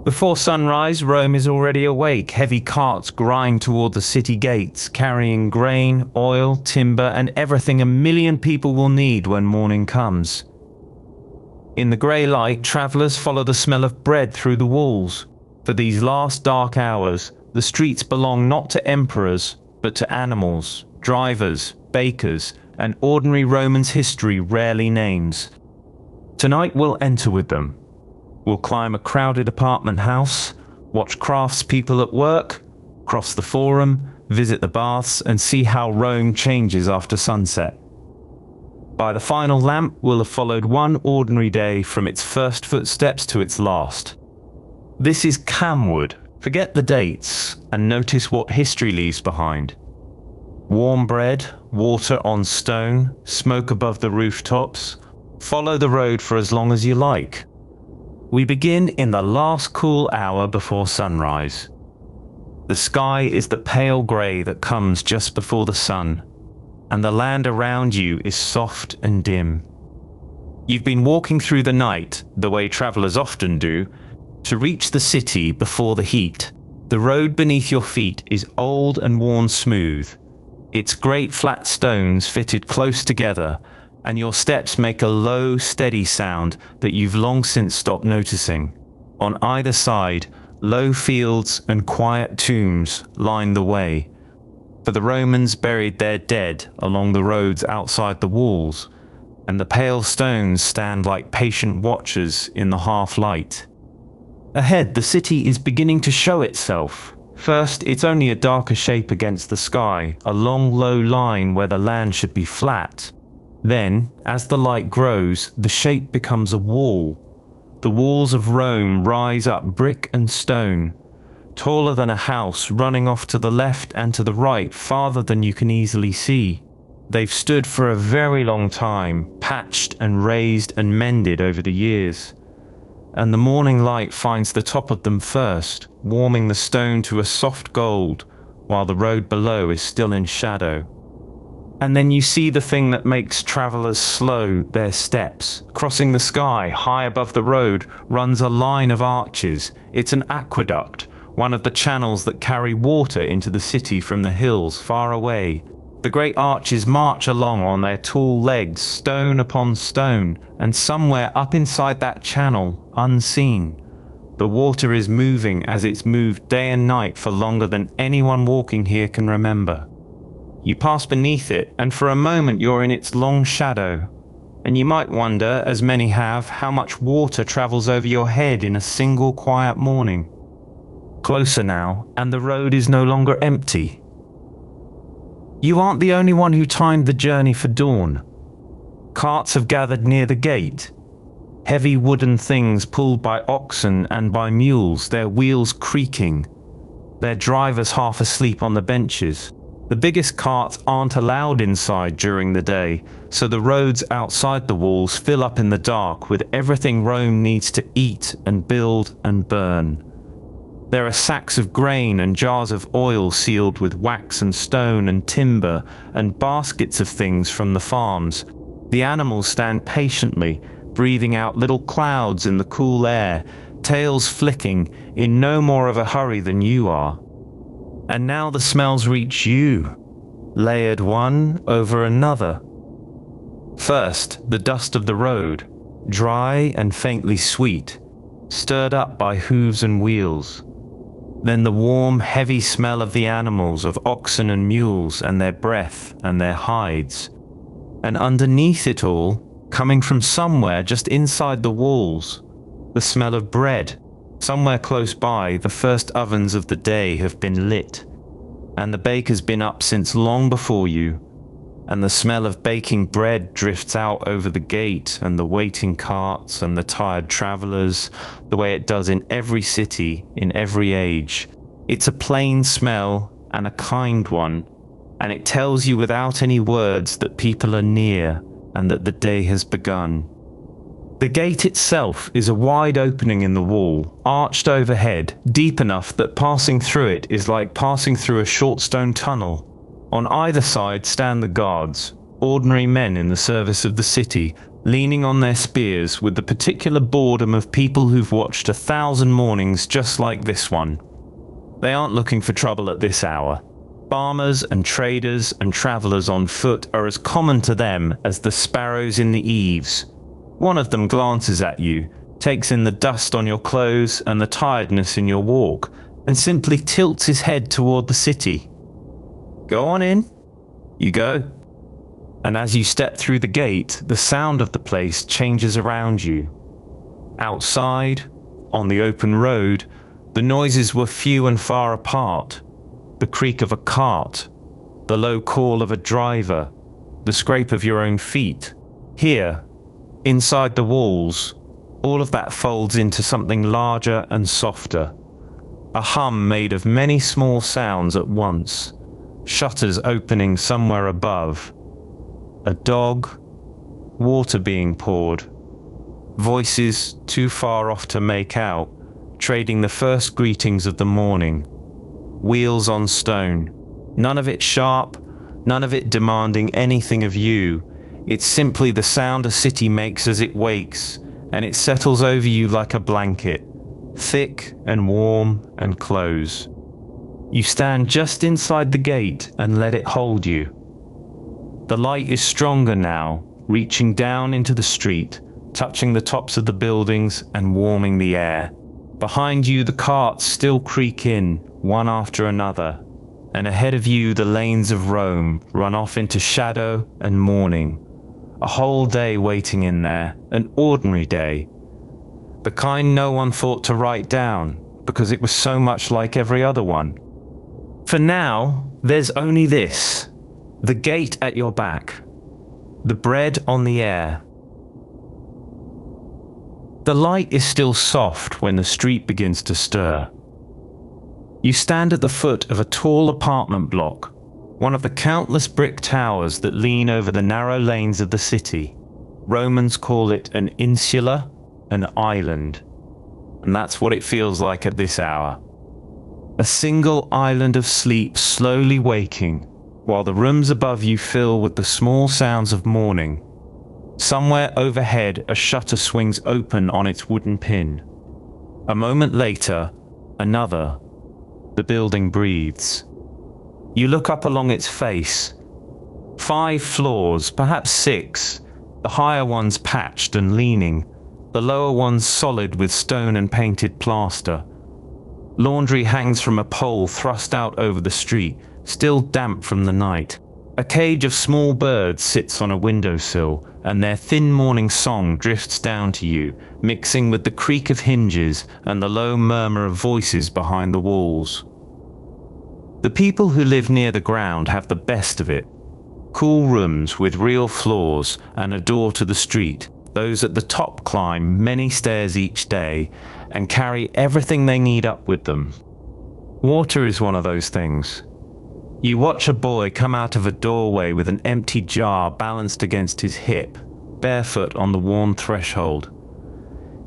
Before sunrise, Rome is already awake. Heavy carts grind toward the city gates, carrying grain, oil, timber, and everything a million people will need when morning comes. In the grey light, travelers follow the smell of bread through the walls. For these last dark hours, the streets belong not to emperors, but to animals, drivers, bakers, and ordinary Romans history rarely names. Tonight we'll enter with them. We'll climb a crowded apartment house, watch craftspeople at work, cross the Forum, visit the baths, and see how Rome changes after sunset. By the final lamp, we'll have followed one ordinary day from its first footsteps to its last. This is Camwood. Forget the dates and notice what history leaves behind. Warm bread, water on stone, smoke above the rooftops. Follow the road for as long as you like. We begin in the last cool hour before sunrise. The sky is the pale grey that comes just before the sun, and the land around you is soft and dim. You've been walking through the night, the way travelers often do, to reach the city before the heat. The road beneath your feet is old and worn smooth. Its great flat stones fitted close together, and your steps make a low, steady sound that you've long since stopped noticing. On either side, low fields and quiet tombs line the way, for the Romans buried their dead along the roads outside the walls, and the pale stones stand like patient watchers in the half-light. Ahead, the city is beginning to show itself. First, it's only a darker shape against the sky, a long, low line where the land should be flat. Then, as the light grows, the shape becomes a wall. The walls of Rome rise up brick and stone, taller than a house, running off to the left and to the right, farther than you can easily see. They've stood for a very long time, patched and raised and mended over the years. And the morning light finds the top of them first, warming the stone to a soft gold, while the road below is still in shadow. And then you see the thing that makes travelers slow their steps. Crossing the sky, high above the road, runs a line of arches. It's an aqueduct, one of the channels that carry water into the city from the hills far away. The great arches march along on their tall legs, stone upon stone, and somewhere up inside that channel, unseen, the water is moving as it's moved day and night for longer than anyone walking here can remember. You pass beneath it, and for a moment you're in its long shadow, and you might wonder, as many have, how much water travels over your head in a single quiet morning. Closer now, and the road is no longer empty. You aren't the only one who timed the journey for dawn. Carts have gathered near the gate. Heavy wooden things pulled by oxen and by mules, their wheels creaking. Their drivers half asleep on the benches. The biggest carts aren't allowed inside during the day, so the roads outside the walls fill up in the dark with everything Rome needs to eat and build and burn. There are sacks of grain and jars of oil sealed with wax and stone and timber, and baskets of things from the farms. The animals stand patiently, breathing out little clouds in the cool air, tails flicking, in no more of a hurry than you are. And now the smells reach you, layered one over another. First, the dust of the road, dry and faintly sweet, stirred up by hooves and wheels. Then the warm, heavy smell of the animals, of oxen and mules, and their breath and their hides. And underneath it all, coming from somewhere just inside the walls, the smell of bread. Somewhere close by, the first ovens of the day have been lit, and the baker's been up since long before you, and the smell of baking bread drifts out over the gate and the waiting carts and the tired travelers, the way it does in every city, in every age. It's a plain smell and a kind one, and it tells you without any words that people are near and that the day has begun. The gate itself is a wide opening in the wall, arched overhead, deep enough that passing through it is like passing through a short stone tunnel. On either side stand the guards, ordinary men in the service of the city, leaning on their spears with the particular boredom of people who've watched 1,000 mornings just like this one. They aren't looking for trouble at this hour. Farmers and traders and travelers on foot are as common to them as the sparrows in the eaves. One of them glances at you, takes in the dust on your clothes and the tiredness in your walk, and simply tilts his head toward the city. Go on in. You go. And as you step through the gate, the sound of the place changes around you. Outside, on the open road, the noises were few and far apart. The creak of a cart, the low call of a driver, the scrape of your own feet. Here, inside the walls, all of that folds into something larger and softer. A hum made of many small sounds at once, shutters opening somewhere above. A dog, water being poured, voices too far off to make out, trading the first greetings of the morning. Wheels on stone, none of it sharp, none of it demanding anything of you. It's simply the sound a city makes as it wakes, and it settles over you like a blanket, thick and warm and close. You stand just inside the gate and let it hold you. The light is stronger now, reaching down into the street, touching the tops of the buildings and warming the air. Behind you, the carts still creak in, one after another, and ahead of you, the lanes of Rome run off into shadow and morning. A whole day waiting in there, an ordinary day. The kind no one thought to write down, because it was so much like every other one. For now, there's only this: the gate at your back, the bread on the air. The light is still soft when the street begins to stir. You stand at the foot of a tall apartment block, one of the countless brick towers that lean over the narrow lanes of the city. Romans call it an insula, an island. And that's what it feels like at this hour. A single island of sleep slowly waking, while the rooms above you fill with the small sounds of morning. Somewhere overhead, a shutter swings open on its wooden pin. A moment later, another. The building breathes. You look up along its face. 5 floors, perhaps 6, the higher ones patched and leaning, the lower ones solid with stone and painted plaster. Laundry hangs from a pole thrust out over the street, still damp from the night. A cage of small birds sits on a windowsill, and their thin morning song drifts down to you, mixing with the creak of hinges and the low murmur of voices behind the walls. The people who live near the ground have the best of it. Cool rooms with real floors and a door to the street. Those at the top climb many stairs each day and carry everything they need up with them. Water is one of those things. You watch a boy come out of a doorway with an empty jar balanced against his hip, barefoot on the worn threshold.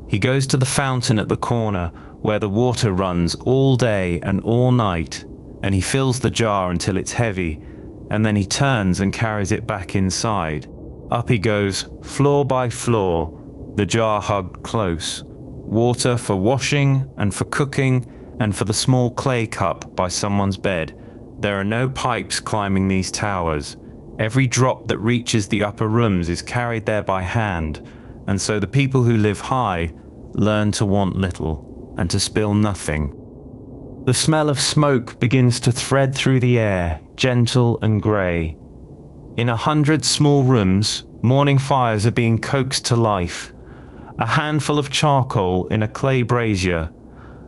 He goes to the fountain at the corner where the water runs all day and all night, and he fills the jar until it's heavy, and then he turns and carries it back inside. Up he goes, floor by floor, the jar hugged close. Water for washing and for cooking and for the small clay cup by someone's bed. There are no pipes climbing these towers. Every drop that reaches the upper rooms is carried there by hand, and so the people who live high learn to want little and to spill nothing. The smell of smoke begins to thread through the air, gentle and grey. In 100 small rooms, morning fires are being coaxed to life. A handful of charcoal in a clay brazier,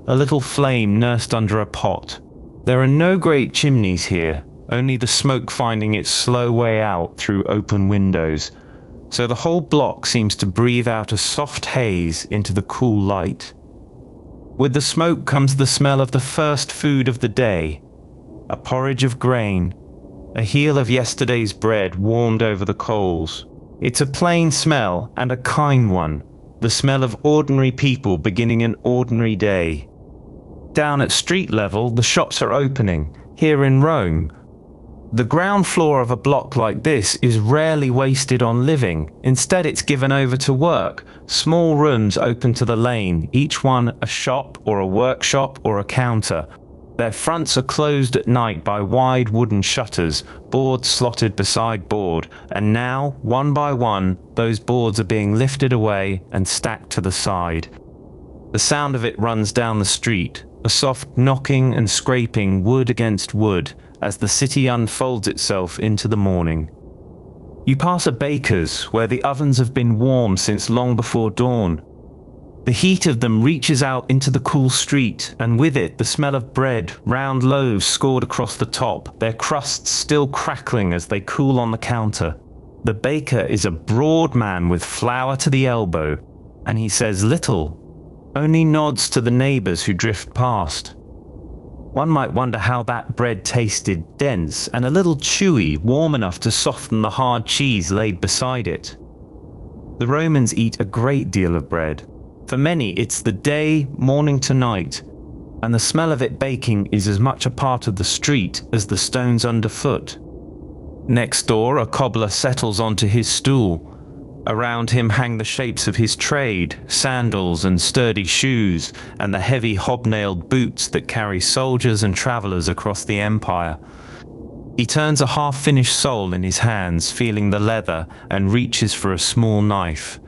a little flame nursed under a pot. There are no great chimneys here, only the smoke finding its slow way out through open windows, so the whole block seems to breathe out a soft haze into the cool light. With the smoke comes the smell of the first food of the day, a porridge of grain, a heel of yesterday's bread warmed over the coals. It's a plain smell and a kind one, the smell of ordinary people beginning an ordinary day. Down at street level, the shops are opening, here in Rome. The ground floor of a block like this is rarely wasted on living. Instead, it's given over to work. Small rooms open to the lane, each one a shop or a workshop or a counter. Their fronts are closed at night by wide wooden shutters, boards slotted beside board, and now, one by one, those boards are being lifted away and stacked to the side. The sound of it runs down the street, a soft knocking and scraping wood against wood, as the city unfolds itself into the morning. You pass a baker's where the ovens have been warm since long before dawn. The heat of them reaches out into the cool street, and with it the smell of bread, round loaves scored across the top, their crusts still crackling as they cool on the counter. The baker is a broad man with flour to the elbow, and he says little, only nods to the neighbors who drift past. One might wonder how that bread tasted, dense and a little chewy, warm enough to soften the hard cheese laid beside it. The Romans eat a great deal of bread. For many, it's the day, morning to night, and the smell of it baking is as much a part of the street as the stones underfoot. Next door, a cobbler settles onto his stool. Around him hang the shapes of his trade, sandals and sturdy shoes, and the heavy hobnailed boots that carry soldiers and travelers across the empire. He turns a half-finished sole in his hands, feeling the leather, and reaches for a small knife.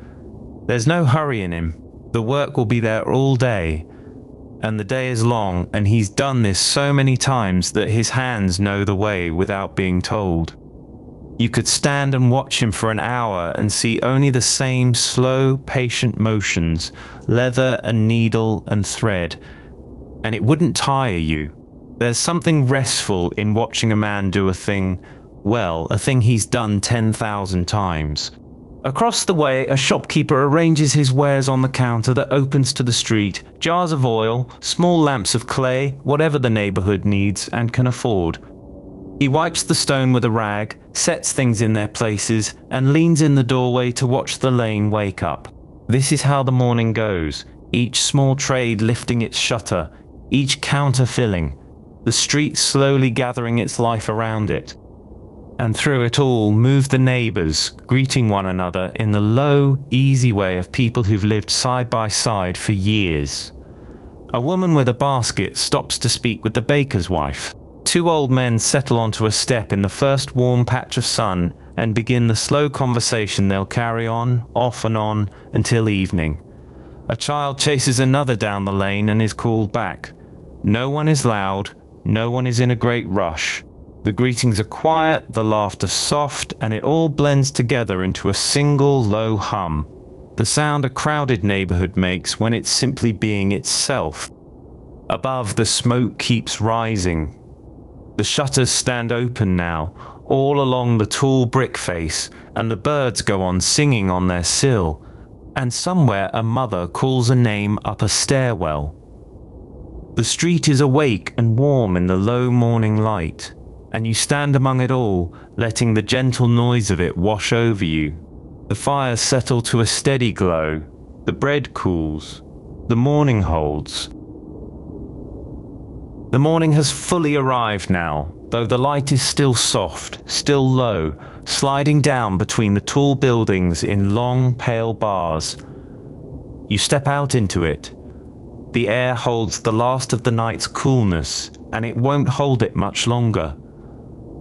There's no hurry in him. The work will be there all day, and the day is long, and he's done this so many times that his hands know the way without being told. You could stand and watch him for an hour and see only the same slow, patient motions, leather and needle and thread, and it wouldn't tire you. There's something restful in watching a man do a thing he's done 10,000 times. Across the way, a shopkeeper arranges his wares on the counter that opens to the street, jars of oil, small lamps of clay, whatever the neighborhood needs and can afford. He wipes the stone with a rag, sets things in their places, and leans in the doorway to watch the lane wake up. This is how the morning goes, each small trade lifting its shutter, each counter filling, the street slowly gathering its life around it. And through it all move the neighbors, greeting one another in the low, easy way of people who've lived side by side for years. A woman with a basket stops to speak with the baker's wife. Two old men settle onto a step in the first warm patch of sun and begin the slow conversation they'll carry on, off and on, until evening. A child chases another down the lane and is called back. No one is loud, no one is in a great rush. The greetings are quiet, the laughter soft, and it all blends together into a single low hum. The sound a crowded neighborhood makes when it's simply being itself. Above, the smoke keeps rising. The shutters stand open now, all along the tall brick face, and the birds go on singing on their sill. And somewhere a mother calls a name up a stairwell. The street is awake and warm in the low morning light, and you stand among it all, letting the gentle noise of it wash over you. The fires settle to a steady glow, the bread cools, the morning holds. The morning has fully arrived now, though the light is still soft, still low, sliding down between the tall buildings in long, pale bars. You step out into it. The air holds the last of the night's coolness, and it won't hold it much longer.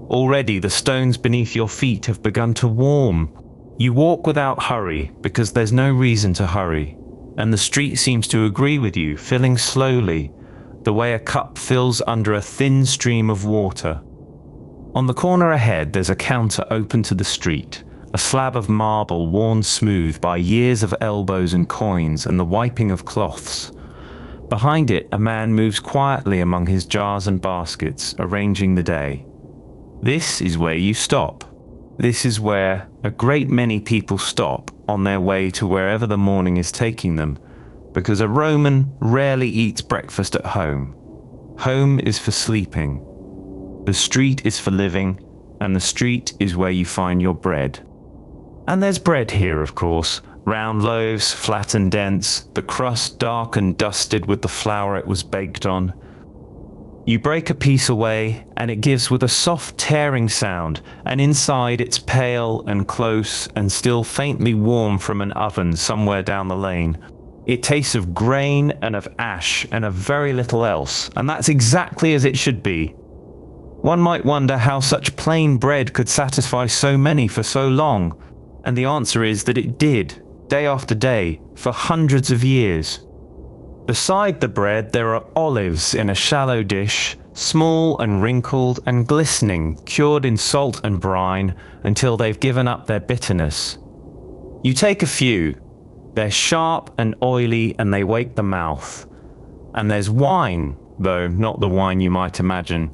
Already the stones beneath your feet have begun to warm. You walk without hurry, because there's no reason to hurry, and the street seems to agree with you, filling slowly, the way a cup fills under a thin stream of water. On the corner ahead there's a counter open to the street, a slab of marble worn smooth by years of elbows and coins and the wiping of cloths. Behind it a man moves quietly among his jars and baskets, arranging the day. This is where you stop. This is where a great many people stop on their way to wherever the morning is taking them, because a Roman rarely eats breakfast at home. Home is for sleeping. The street is for living, and the street is where you find your bread. And there's bread here, of course. Round loaves, flat and dense, the crust dark and dusted with the flour it was baked on. You break a piece away, and it gives with a soft tearing sound, and inside it's pale and close and still faintly warm from an oven somewhere down the lane. It tastes of grain and of ash and of very little else, and that's exactly as it should be. One might wonder how such plain bread could satisfy so many for so long, and the answer is that it did, day after day, for hundreds of years. Beside the bread there are olives in a shallow dish, small and wrinkled and glistening, cured in salt and brine until they've given up their bitterness. You take a few. They're sharp and oily and they wake the mouth. And there's wine, though not the wine you might imagine.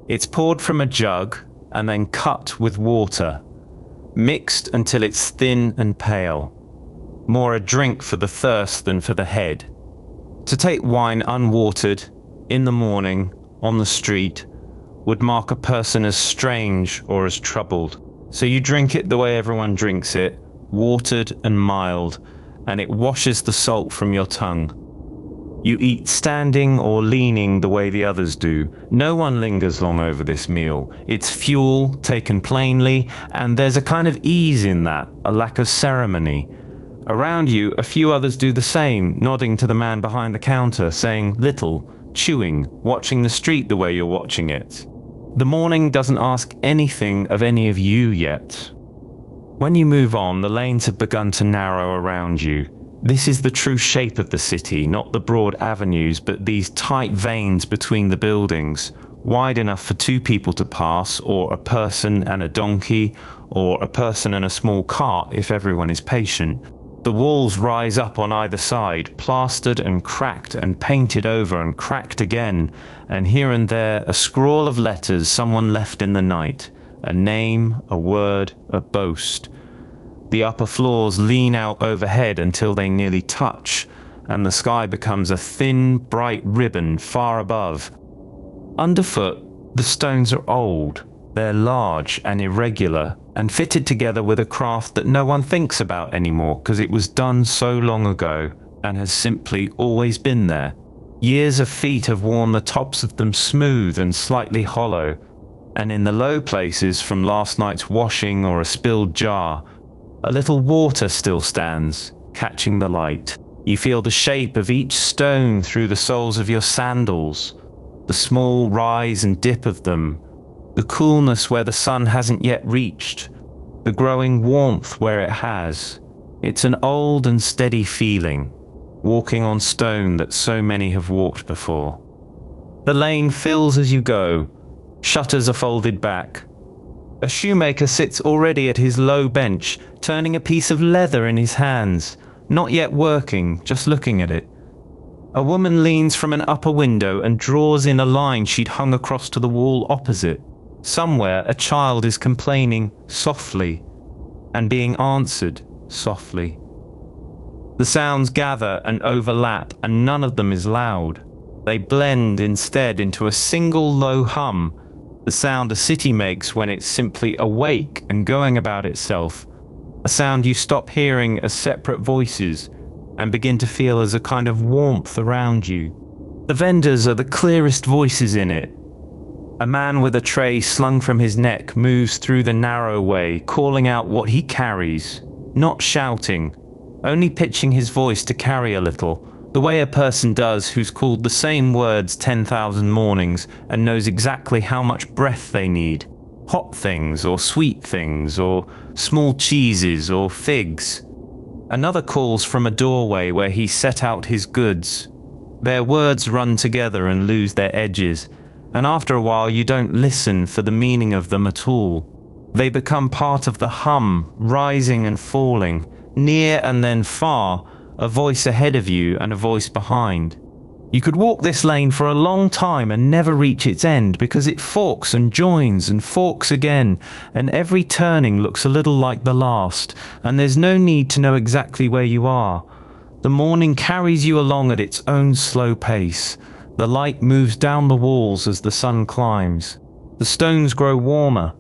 It's poured from a jug and then cut with water, mixed until it's thin and pale. More a drink for the thirst than for the head. To take wine unwatered, in the morning, on the street, would mark a person as strange or as troubled. So you drink it the way everyone drinks it, watered and mild, and it washes the salt from your tongue. You eat standing or leaning the way the others do. No one lingers long over this meal. It's fuel, taken plainly, and there's a kind of ease in that, a lack of ceremony. Around you, a few others do the same, nodding to the man behind the counter, saying little, chewing, watching the street the way you're watching it. The morning doesn't ask anything of any of you yet. When you move on, the lanes have begun to narrow around you. This is the true shape of the city, not the broad avenues, but these tight veins between the buildings, wide enough for two people to pass, or a person and a donkey, or a person and a small cart if everyone is patient. The walls rise up on either side, plastered and cracked and painted over and cracked again, and here and there a scrawl of letters someone left in the night, a name, a word, a boast. The upper floors lean out overhead until they nearly touch, and the sky becomes a thin, bright ribbon far above. Underfoot, the stones are old. They're large and irregular, and fitted together with a craft that no one thinks about anymore because it was done so long ago and has simply always been there. Years of feet have worn the tops of them smooth and slightly hollow, and in the low places from last night's washing or a spilled jar, a little water still stands, catching the light. You feel the shape of each stone through the soles of your sandals, the small rise and dip of them, the coolness where the sun hasn't yet reached, the growing warmth where it has. It's an old and steady feeling, walking on stone that so many have walked before. The lane fills as you go. Shutters are folded back. A shoemaker sits already at his low bench, turning a piece of leather in his hands, not yet working, just looking at it. A woman leans from an upper window and draws in a line she'd hung across to the wall opposite. Somewhere a child is complaining softly and being answered softly. The sounds gather and overlap, and none of them is loud. They blend instead into a single low hum, the sound a city makes when it's simply awake and going about itself, a sound you stop hearing as separate voices and begin to feel as a kind of warmth around you. The vendors are the clearest voices in it. A man with a tray slung from his neck moves through the narrow way, calling out what he carries, not shouting, only pitching his voice to carry a little, the way a person does who's called the same words 10,000 mornings and knows exactly how much breath they need. Hot things, or sweet things, or small cheeses, or figs. Another calls from a doorway where he set out his goods. Their words run together and lose their edges, and after a while you don't listen for the meaning of them at all. They become part of the hum, rising and falling, near and then far, a voice ahead of you and a voice behind. You could walk this lane for a long time and never reach its end because it forks and joins and forks again, and every turning looks a little like the last, and there's no need to know exactly where you are. The morning carries you along at its own slow pace. The light moves down the walls as the sun climbs. The stones grow warmer.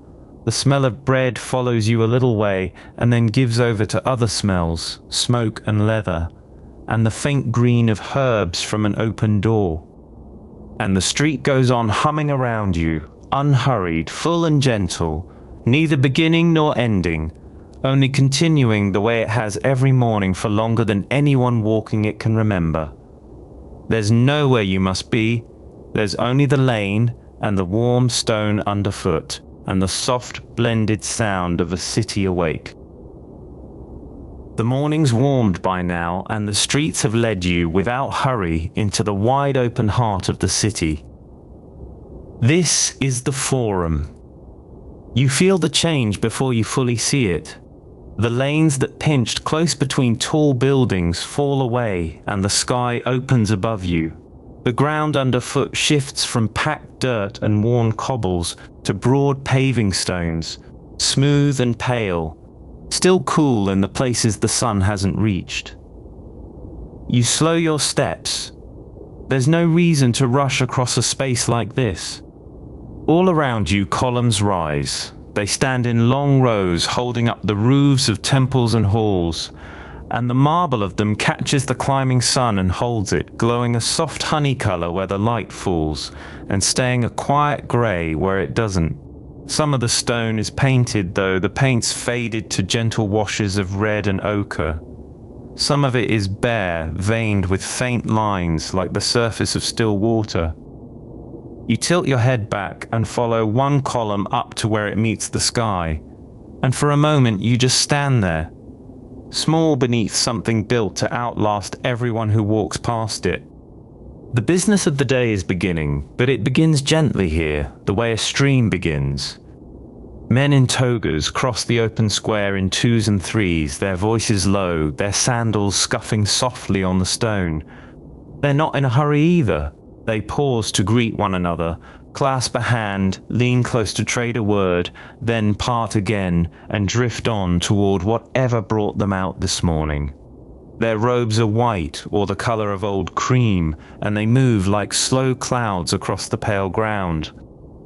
The smell of bread follows you a little way and then gives over to other smells, smoke and leather, and the faint green of herbs from an open door. and the street goes on humming around you, unhurried, full and gentle, neither beginning nor ending, only continuing the way it has every morning for longer than anyone walking it can remember. There's nowhere you must be, there's only the lane and the warm stone underfoot, and the soft blended sound of a city awake. The morning's warmed by now, and the streets have led you without hurry into the wide open heart of the city. This is the Forum. You feel the change before you fully see it. The lanes that pinched close between tall buildings fall away, and the sky opens above you. The ground underfoot shifts from packed dirt and worn cobbles to broad paving stones, smooth and pale, still cool in the places the sun hasn't reached. You slow your steps. There's no reason to rush across a space like this. All around you, columns rise. They stand in long rows, holding up the roofs of temples and halls, and the marble of them catches the climbing sun and holds it, glowing a soft honey color where the light falls, and staying a quiet gray where it doesn't. Some of the stone is painted, though the paint's faded to gentle washes of red and ochre. Some of it is bare, veined with faint lines like the surface of still water. You tilt your head back and follow one column up to where it meets the sky, and for a moment you just stand there, small beneath something built to outlast everyone who walks past it. The business of the day is beginning, but it begins gently here, the way a stream begins. Men in togas cross the open square in twos and threes, their voices low, their sandals scuffing softly on the stone. They're not in a hurry either. They pause to greet one another, clasp a hand, lean close to trade a word, then part again and drift on toward whatever brought them out this morning. Their robes are white or the color of old cream, and they move like slow clouds across the pale ground.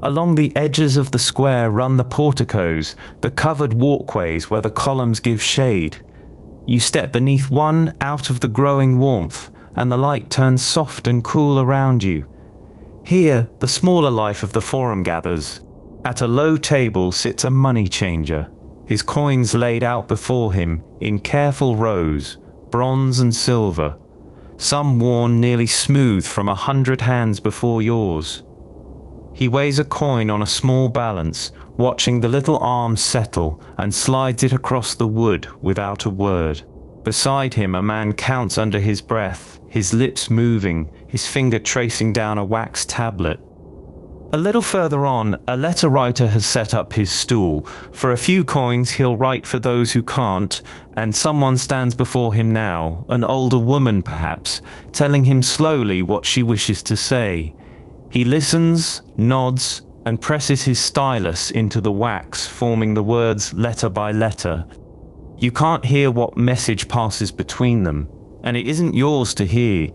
Along the edges of the square run the porticos, the covered walkways where the columns give shade. You step beneath one out of the growing warmth, and the light turns soft and cool around you. Here, the smaller life of the Forum gathers. At a low table sits a money changer, his coins laid out before him in careful rows, bronze and silver, some worn nearly smooth from 100 hands before yours. He weighs a coin on a small balance, watching the little arms settle, and slides it across the wood without a word. Beside him, a man counts under his breath, his lips moving, his finger tracing down a wax tablet. A little further on, a letter writer has set up his stool. For a few coins he'll write for those who can't, and someone stands before him now, an older woman perhaps, telling him slowly what she wishes to say. He listens, nods, and presses his stylus into the wax, forming the words letter by letter. You can't hear what message passes between them, and it isn't yours to hear.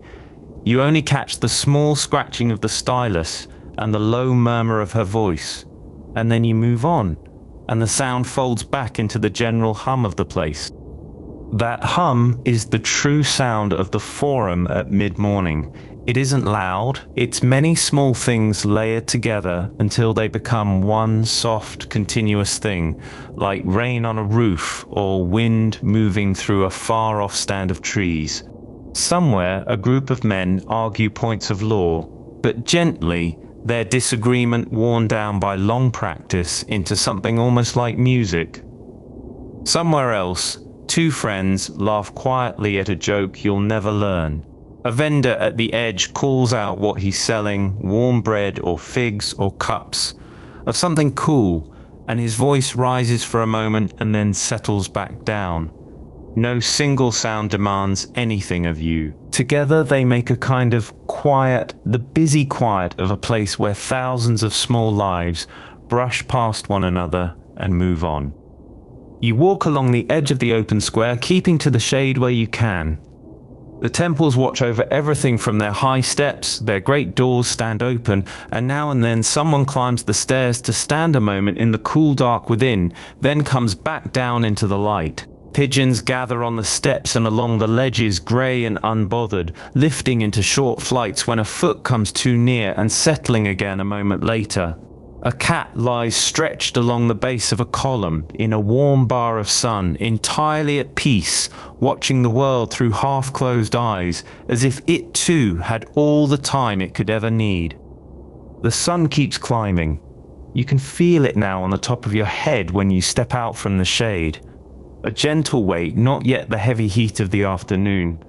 You only catch the small scratching of the stylus and the low murmur of her voice, and then you move on, and the sound folds back into the general hum of the place. That hum is the true sound of the Forum at mid-morning. It isn't loud, it's many small things layered together until they become one soft, continuous thing, like rain on a roof or wind moving through a far-off stand of trees. Somewhere, a group of men argue points of law, but gently, their disagreement worn down by long practice into something almost like music. Somewhere else, two friends laugh quietly at a joke you'll never learn. A vendor at the edge calls out what he's selling, warm bread or figs or cups, of something cool, and his voice rises for a moment and then settles back down. No single sound demands anything of you. Together they make a kind of quiet, the busy quiet of a place where thousands of small lives brush past one another and move on. You walk along the edge of the open square, keeping to the shade where you can. The temples watch over everything from their high steps, their great doors stand open, and now and then someone climbs the stairs to stand a moment in the cool dark within, then comes back down into the light. Pigeons gather on the steps and along the ledges, grey and unbothered, lifting into short flights when a foot comes too near and settling again a moment later. A cat lies stretched along the base of a column in a warm bar of sun, entirely at peace, watching the world through half-closed eyes, as if it too had all the time it could ever need. The sun keeps climbing. You can feel it now on the top of your head when you step out from the shade. A gentle weight, not yet the heavy heat of the afternoon,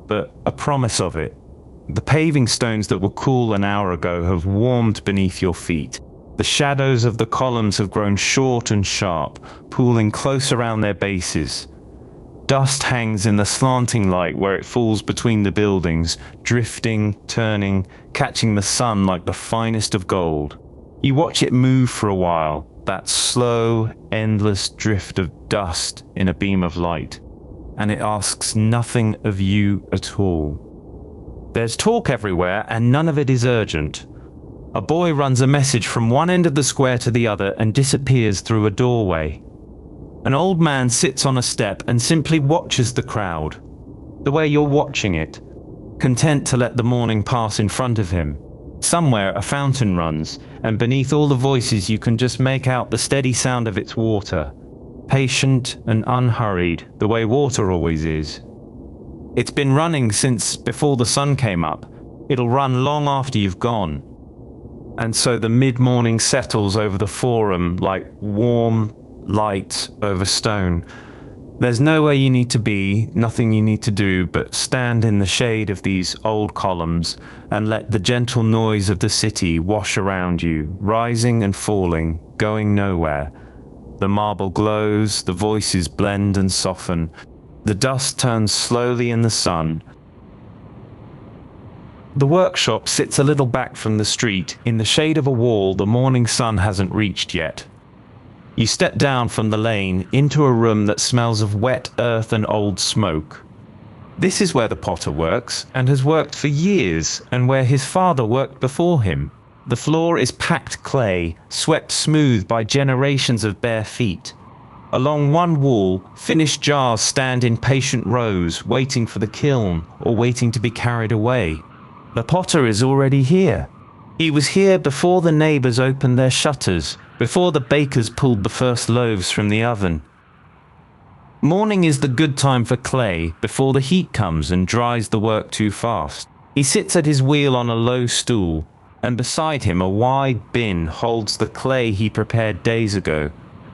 but a promise of it. The paving stones that were cool an hour ago have warmed beneath your feet. The shadows of the columns have grown short and sharp, pooling close around their bases. Dust hangs in the slanting light where it falls between the buildings, drifting, turning, catching the sun like the finest of gold. You watch it move for a while, that slow, endless drift of dust in a beam of light, and it asks nothing of you at all. There's talk everywhere, and none of it is urgent. A boy runs a message from one end of the square to the other and disappears through a doorway. An old man sits on a step and simply watches the crowd, the way you're watching it, content to let the morning pass in front of him. Somewhere a fountain runs, and beneath all the voices you can just make out the steady sound of its water, patient and unhurried, the way water always is. It's been running since before the sun came up. It'll run long after you've gone. And so the mid-morning settles over the forum like warm light over stone. There's nowhere you need to be, nothing you need to do but stand in the shade of these old columns and let the gentle noise of the city wash around you, rising and falling, going nowhere. The marble glows, the voices blend and soften. The dust turns slowly in the sun. The workshop sits a little back from the street, in the shade of a wall the morning sun hasn't reached yet. You step down from the lane into a room that smells of wet earth and old smoke. This is where the potter works, and has worked for years, and where his father worked before him. The floor is packed clay, swept smooth by generations of bare feet. Along one wall, finished jars stand in patient rows, waiting for the kiln, or waiting to be carried away. The potter is already here. He was here before the neighbors opened their shutters, before the bakers pulled the first loaves from the oven. Morning is the good time for clay, before the heat comes and dries the work too fast. He sits at his wheel on a low stool, and beside him a wide bin holds the clay he prepared days ago,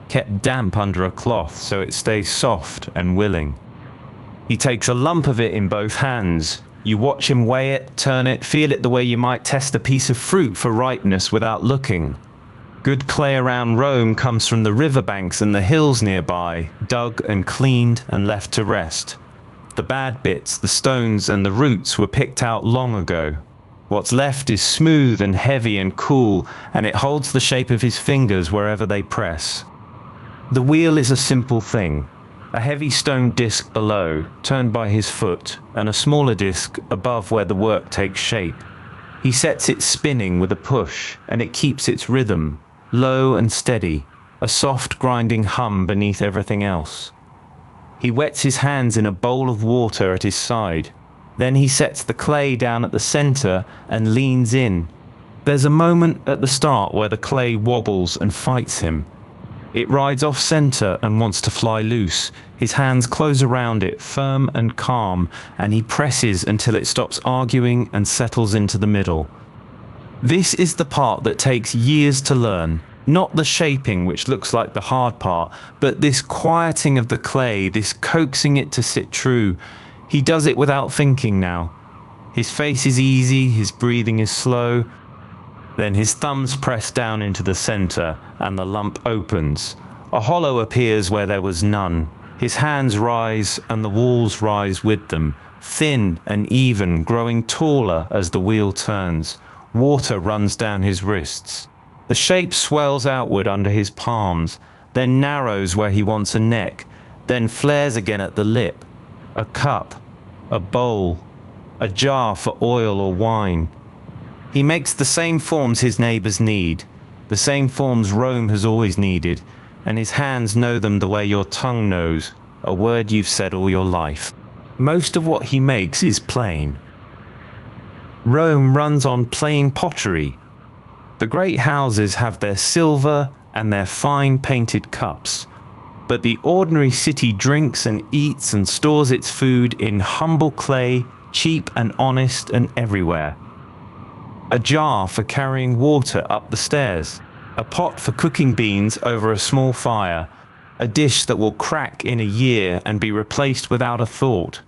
kept damp under a cloth so it stays soft and willing. He takes a lump of it in both hands. You watch him weigh it, turn it, feel it the way you might test a piece of fruit for ripeness without looking. Good clay around Rome comes from the riverbanks and the hills nearby, dug and cleaned and left to rest. The bad bits, the stones and the roots were picked out long ago. What's left is smooth and heavy and cool, and it holds the shape of his fingers wherever they press. The wheel is a simple thing. A heavy stone disc below, turned by his foot, and a smaller disc above where the work takes shape. He sets it spinning with a push, and it keeps its rhythm, low and steady, a soft grinding hum beneath everything else. He wets his hands in a bowl of water at his side. Then he sets the clay down at the center and leans in. There's a moment at the start where the clay wobbles and fights him. It rides off center and wants to fly loose. His hands close around it, firm and calm, and he presses until it stops arguing and settles into the middle. This is the part that takes years to learn. Not the shaping, which looks like the hard part, but this quieting of the clay, this coaxing it to sit true. He does it without thinking now. His face is easy, his breathing is slow. Then his thumbs press down into the center, and the lump opens. A hollow appears where there was none. His hands rise, and the walls rise with them, thin and even, growing taller as the wheel turns. Water runs down his wrists. The shape swells outward under his palms, then narrows where he wants a neck, then flares again at the lip. A cup, a bowl, a jar for oil or wine. He makes the same forms his neighbors need, the same forms Rome has always needed, and his hands know them the way your tongue knows, a word you've said all your life. Most of what he makes is plain. Rome runs on plain pottery. The great houses have their silver and their fine painted cups, but the ordinary city drinks and eats and stores its food in humble clay, cheap and honest and everywhere. A jar for carrying water up the stairs, a pot for cooking beans over a small fire, a dish that will crack in a year and be replaced without a thought.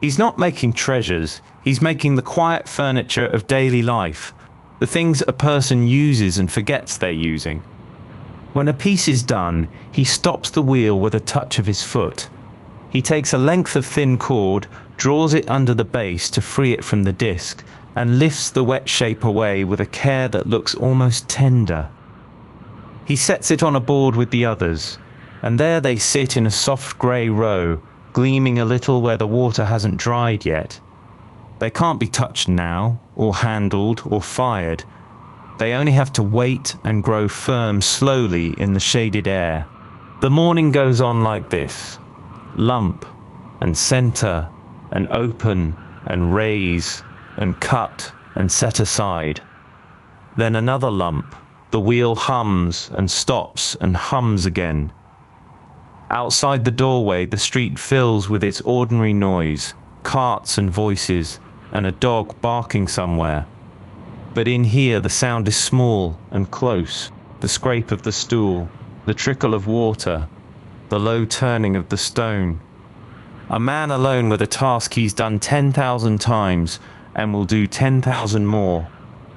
He's not making treasures, he's making the quiet furniture of daily life, the things a person uses and forgets they're using. When a piece is done, he stops the wheel with a touch of his foot. He takes a length of thin cord, draws it under the base to free it from the disc, and lifts the wet shape away with a care that looks almost tender. He sets it on a board with the others, and there they sit in a soft grey row, gleaming a little where the water hasn't dried yet. They can't be touched now, or handled, or fired. They only have to wait and grow firm slowly in the shaded air. The morning goes on like this: lump, and center, and open, and raise, and cut, and set aside. Then another lump. The wheel hums and stops and hums again. Outside the doorway, the street fills with its ordinary noise, carts and voices, and a dog barking somewhere. But in here the sound is small and close, the scrape of the stool, the trickle of water, the low turning of the stone. A man alone with a task he's done 10,000 times and will do 10,000 more,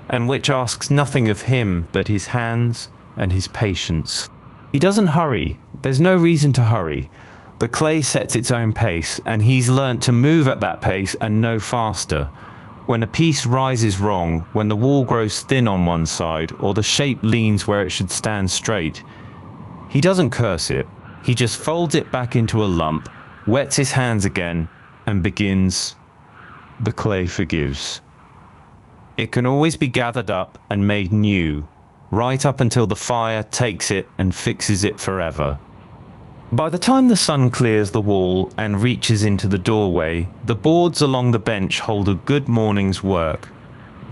and which asks nothing of him but his hands and his patience. He doesn't hurry, there's no reason to hurry. The clay sets its own pace, and he's learnt to move at that pace and no faster. When a piece rises wrong, when the wall grows thin on one side, or the shape leans where it should stand straight, he doesn't curse it. He just folds it back into a lump, wets his hands again, and begins. The clay forgives. It can always be gathered up and made new, right up until the fire takes it and fixes it forever. By the time the sun clears the wall and reaches into the doorway, the boards along the bench hold a good morning's work.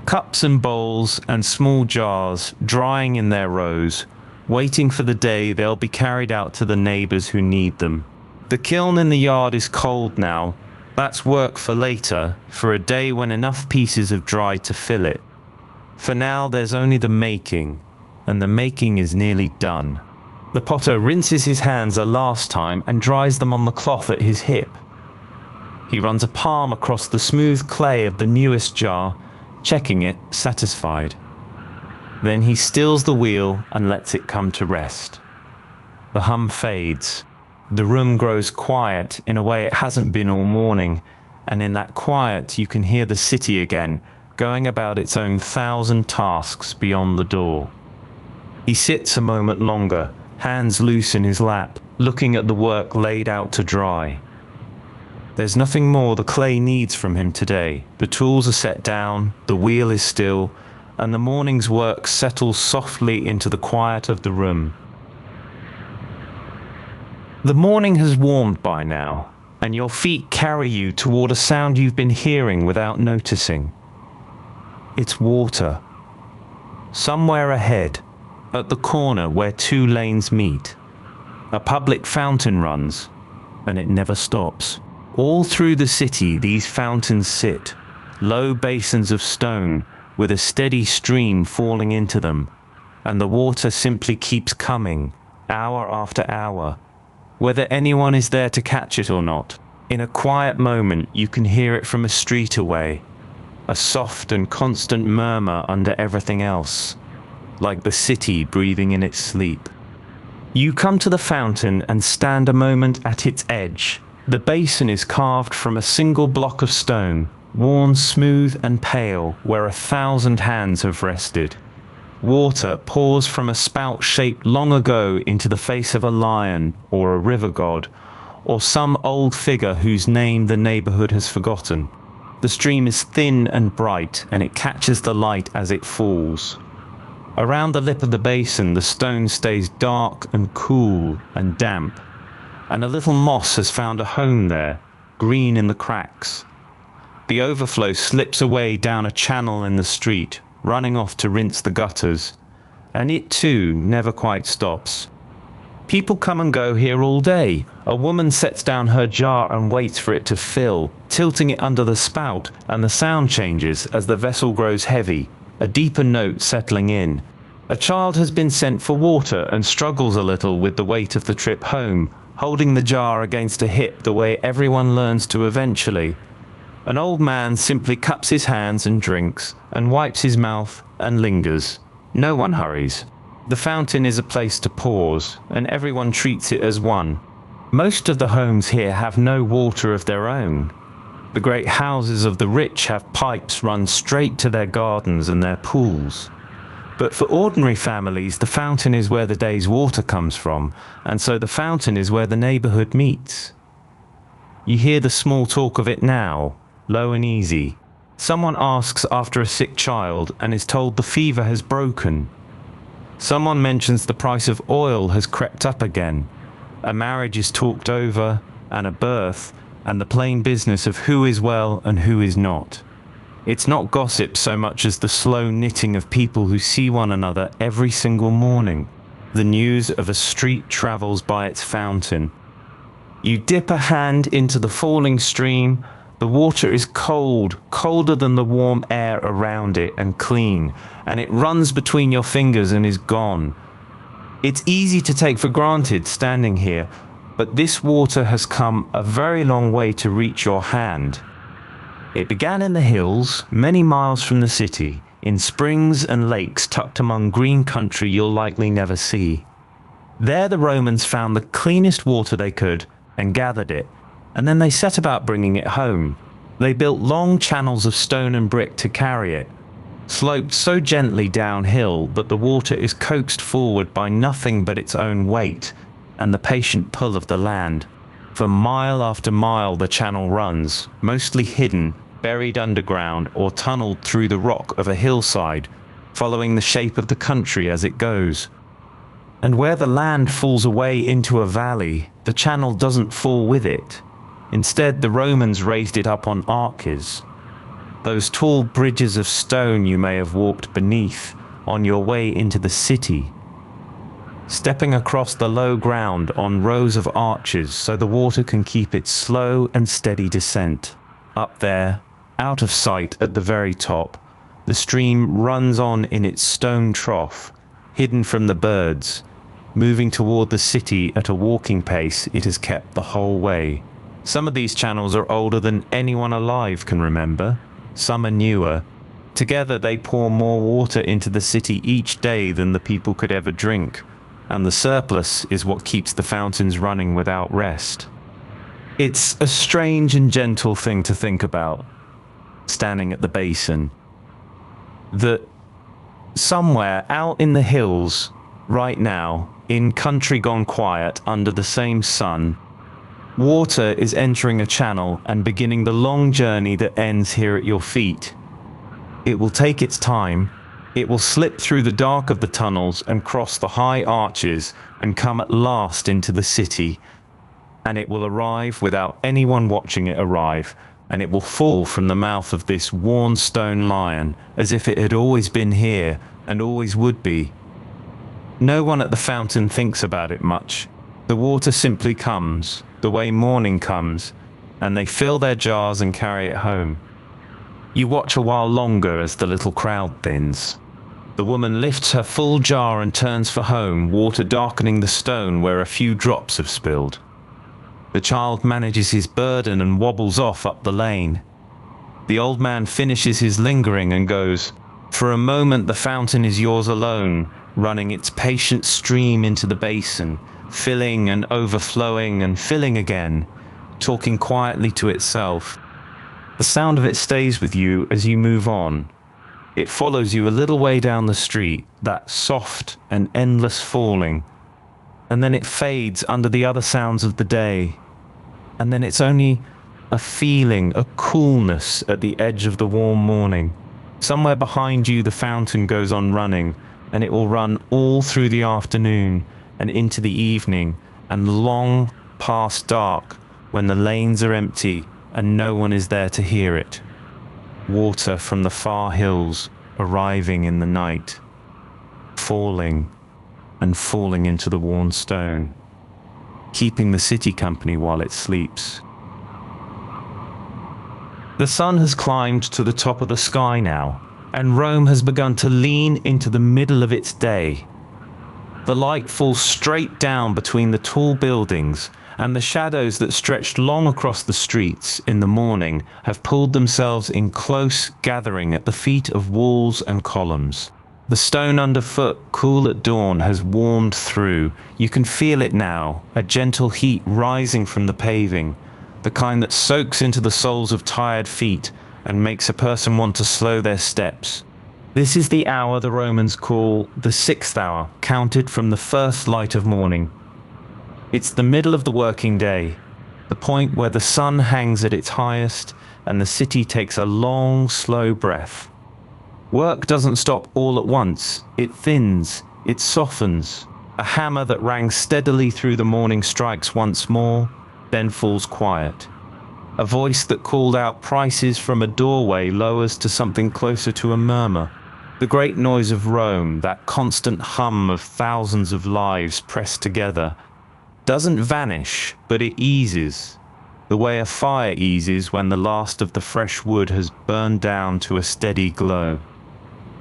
Cups and bowls and small jars drying in their rows, waiting for the day they'll be carried out to the neighbors who need them. The kiln in the yard is cold now. That's work for later, for a day when enough pieces have dried to fill it. For now there's only the making, and the making is nearly done. The potter rinses his hands a last time and dries them on the cloth at his hip. He runs a palm across the smooth clay of the newest jar, checking it, satisfied. Then he stills the wheel and lets it come to rest. The hum fades. The room grows quiet in a way it hasn't been all morning, and in that quiet you can hear the city again, going about its own 1,000 tasks beyond the door. He sits a moment longer, hands loose in his lap, looking at the work laid out to dry. There's nothing more the clay needs from him today. The tools are set down, the wheel is still, and the morning's work settles softly into the quiet of the room. The morning has warmed by now, and your feet carry you toward a sound you've been hearing without noticing. It's water. Somewhere ahead, at the corner where two lanes meet, a public fountain runs, and it never stops. All through the city these fountains sit, low basins of stone with a steady stream falling into them, and the water simply keeps coming, hour after hour, whether anyone is there to catch it or not. In a quiet moment you can hear it from a street away, a soft and constant murmur under everything else, like the city breathing in its sleep. You come to the fountain and stand a moment at its edge. The basin is carved from a single block of stone, worn smooth and pale where 1,000 hands have rested. Water pours from a spout shaped long ago into the face of a lion or a river god, or some old figure whose name the neighborhood has forgotten. The stream is thin and bright, and it catches the light as it falls. Around the lip of the basin, the stone stays dark and cool and damp. and a little moss has found a home there, green in the cracks. The overflow slips away down a channel in the street, running off to rinse the gutters, and it too never quite stops. People come and go here all day. A woman sets down her jar and waits for it to fill, tilting it under the spout, and the sound changes as the vessel grows heavy, a deeper note settling in. A child has been sent for water and struggles a little with the weight of the trip home, holding the jar against a hip the way everyone learns to eventually. An old man simply cups his hands and drinks, and wipes his mouth and lingers. No one hurries. The fountain is a place to pause, and everyone treats it as one. Most of the homes here have no water of their own. The great houses of the rich have pipes run straight to their gardens and their pools. But for ordinary families, the fountain is where the day's water comes from, and so the fountain is where the neighborhood meets. You hear the small talk of it now, low and easy. Someone asks after a sick child and is told the fever has broken. Someone mentions the price of oil has crept up again. A marriage is talked over, and a birth, and the plain business of who is well and who is not. It's not gossip so much as the slow knitting of people who see one another every single morning. The news of a street travels by its fountain. You dip a hand into the falling stream. The water is cold, colder than the warm air around it, and clean, and it runs between your fingers and is gone. It's easy to take for granted standing here, but this water has come a very long way to reach your hand. It began in the hills, many miles from the city, in springs and lakes tucked among green country you'll likely never see. There the Romans found the cleanest water they could and gathered it, and then they set about bringing it home. They built long channels of stone and brick to carry it, sloped so gently downhill that the water is coaxed forward by nothing but its own weight and the patient pull of the land. For mile after mile the channel runs, mostly hidden, buried underground, or tunneled through the rock of a hillside, following the shape of the country as it goes. And where the land falls away into a valley, the channel doesn't fall with it. Instead, the Romans raised it up on arches, those tall bridges of stone you may have walked beneath on your way into the city, stepping across the low ground on rows of arches so the water can keep its slow and steady descent. Up there, out of sight at the very top, the stream runs on in its stone trough, hidden from the birds, moving toward the city at a walking pace it has kept the whole way. Some of these channels are older than anyone alive can remember. Some are newer. Together they pour more water into the city each day than the people could ever drink, and the surplus is what keeps the fountains running without rest. It's a strange and gentle thing to think about, standing at the basin, that somewhere out in the hills, right now, in country gone quiet under the same sun, water is entering a channel and beginning the long journey that ends here at your feet. It will take its time. It will slip through the dark of the tunnels and cross the high arches and come at last into the city. And it will arrive without anyone watching it arrive, and it will fall from the mouth of this worn stone lion as if it had always been here and always would be. No one at the fountain thinks about it much. The water simply comes, the way morning comes, and they fill their jars and carry it home. You watch a while longer as the little crowd thins. The woman lifts her full jar and turns for home, water darkening the stone where a few drops have spilled. The child manages his burden and wobbles off up the lane. The old man finishes his lingering and goes, "For a moment the fountain is yours alone, running its patient stream into the basin, filling and overflowing and filling again, talking quietly to itself. The sound of it stays with you as you move on. It follows you a little way down the street, that soft and endless falling, and then it fades under the other sounds of the day, and then it's only a feeling, a coolness at the edge of the warm morning. Somewhere behind you the fountain goes on running, and it will run all through the afternoon and into the evening, and long past dark, when the lanes are empty and no one is there to hear it. Water from the far hills arriving in the night, falling and falling into the worn stone, keeping the city company while it sleeps. The sun has climbed to the top of the sky now, and Rome has begun to lean into the middle of its day. The light falls straight down between the tall buildings, and the shadows that stretched long across the streets in the morning have pulled themselves in close gathering at the feet of walls and columns. The stone underfoot, cool at dawn, has warmed through. You can feel it now, a gentle heat rising from the paving, the kind that soaks into the soles of tired feet and makes a person want to slow their steps. This is the hour the Romans call the 6th hour, counted from the first light of morning. It's the middle of the working day, the point where the sun hangs at its highest and the city takes a long, slow breath. Work doesn't stop all at once. It thins, it softens. A hammer that rang steadily through the morning strikes once more, then falls quiet. A voice that called out prices from a doorway lowers to something closer to a murmur. The great noise of Rome, that constant hum of thousands of lives pressed together, doesn't vanish, but it eases, the way a fire eases when the last of the fresh wood has burned down to a steady glow.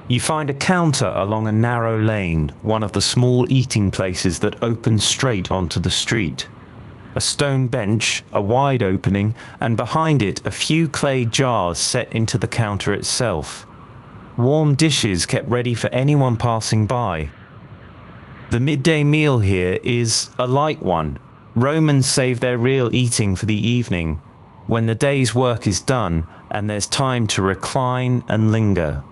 You find a counter along a narrow lane, one of the small eating places that open straight onto the street. A stone bench, a wide opening, and behind it a few clay jars set into the counter itself. Warm dishes kept ready for anyone passing by. The midday meal here is a light one. Romans save their real eating for the evening, when the day's work is done and there's time to recline and linger.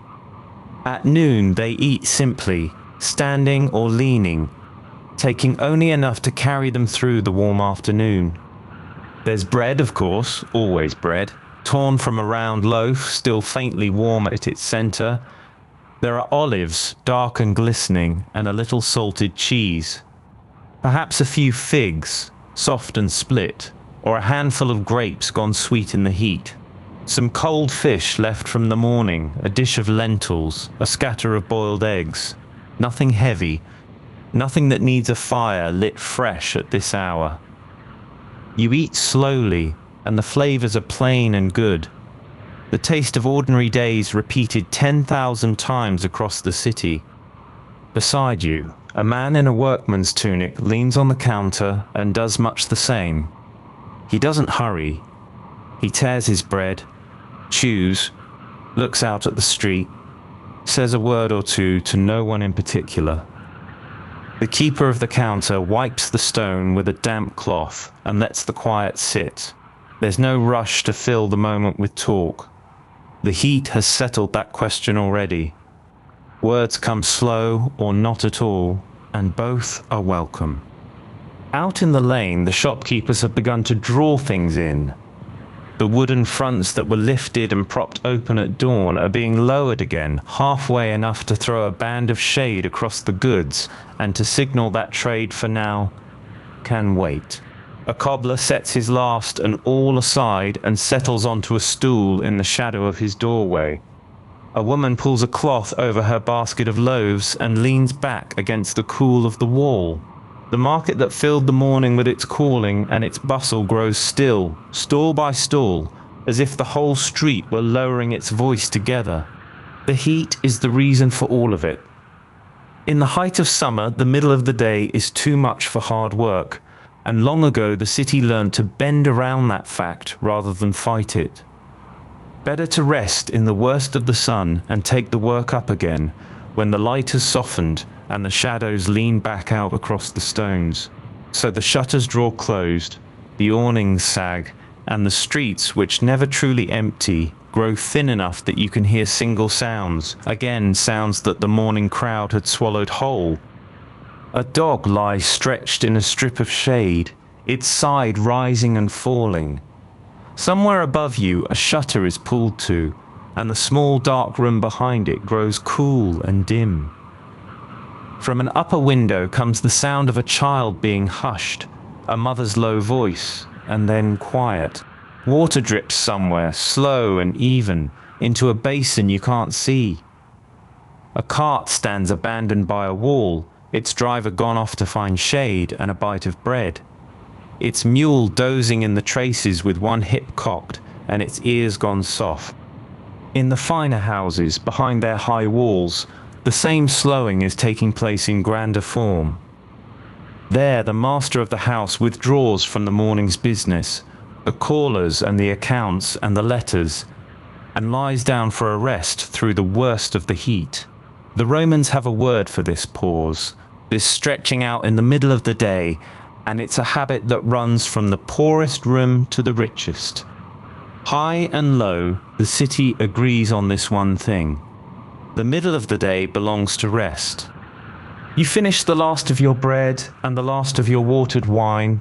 At noon they eat simply, standing or leaning, taking only enough to carry them through the warm afternoon. There's bread, of course, always bread, torn from a round loaf, still faintly warm at its center. There are olives, dark and glistening, and a little salted cheese. Perhaps a few figs, soft and split, or a handful of grapes gone sweet in the heat. Some cold fish left from the morning, a dish of lentils, a scatter of boiled eggs. Nothing heavy, nothing that needs a fire lit fresh at this hour. You eat slowly, and the flavors are plain and good. The taste of ordinary days repeated 10,000 times across the city. Beside you, a man in a workman's tunic leans on the counter and does much the same. He doesn't hurry. He tears his bread, chews, looks out at the street, says a word or two to no one in particular. The keeper of the counter wipes the stone with a damp cloth and lets the quiet sit. There's no rush to fill the moment with talk. The heat has settled that question already. Words come slow or not at all, and both are welcome. Out in the lane, the shopkeepers have begun to draw things in. The wooden fronts that were lifted and propped open at dawn are being lowered again, halfway enough to throw a band of shade across the goods and to signal that trade for now can wait. A cobbler sets his last and all aside and settles onto a stool in the shadow of his doorway. A woman pulls a cloth over her basket of loaves and leans back against the cool of the wall. The market that filled the morning with its calling and its bustle grows still, stall by stall, as if the whole street were lowering its voice together. The heat is the reason for all of it. In the height of summer, the middle of the day is too much for hard work, and long ago the city learned to bend around that fact rather than fight it. Better to rest in the worst of the sun and take the work up again when the light has softened and the shadows lean back out across the stones. So the shutters draw closed, the awnings sag, and the streets, which never truly empty, grow thin enough that you can hear single sounds, again sounds that the morning crowd had swallowed whole. A dog lies stretched in a strip of shade, its side rising and falling. Somewhere above you a shutter is pulled to, and the small dark room behind it grows cool and dim. From an upper window comes the sound of a child being hushed, a mother's low voice, and then quiet. Water drips somewhere, slow and even, into a basin you can't see. A cart stands abandoned by a wall, its driver gone off to find shade and a bite of bread. Its mule dozing in the traces with one hip cocked and its ears gone soft. In the finer houses, behind their high walls, the same slowing is taking place in grander form. There, the master of the house withdraws from the morning's business, the callers and the accounts and the letters, and lies down for a rest through the worst of the heat. The Romans have a word for this pause, this stretching out in the middle of the day, and it's a habit that runs from the poorest room to the richest. High and low, the city agrees on this one thing. The middle of the day belongs to rest. You finish the last of your bread and the last of your watered wine,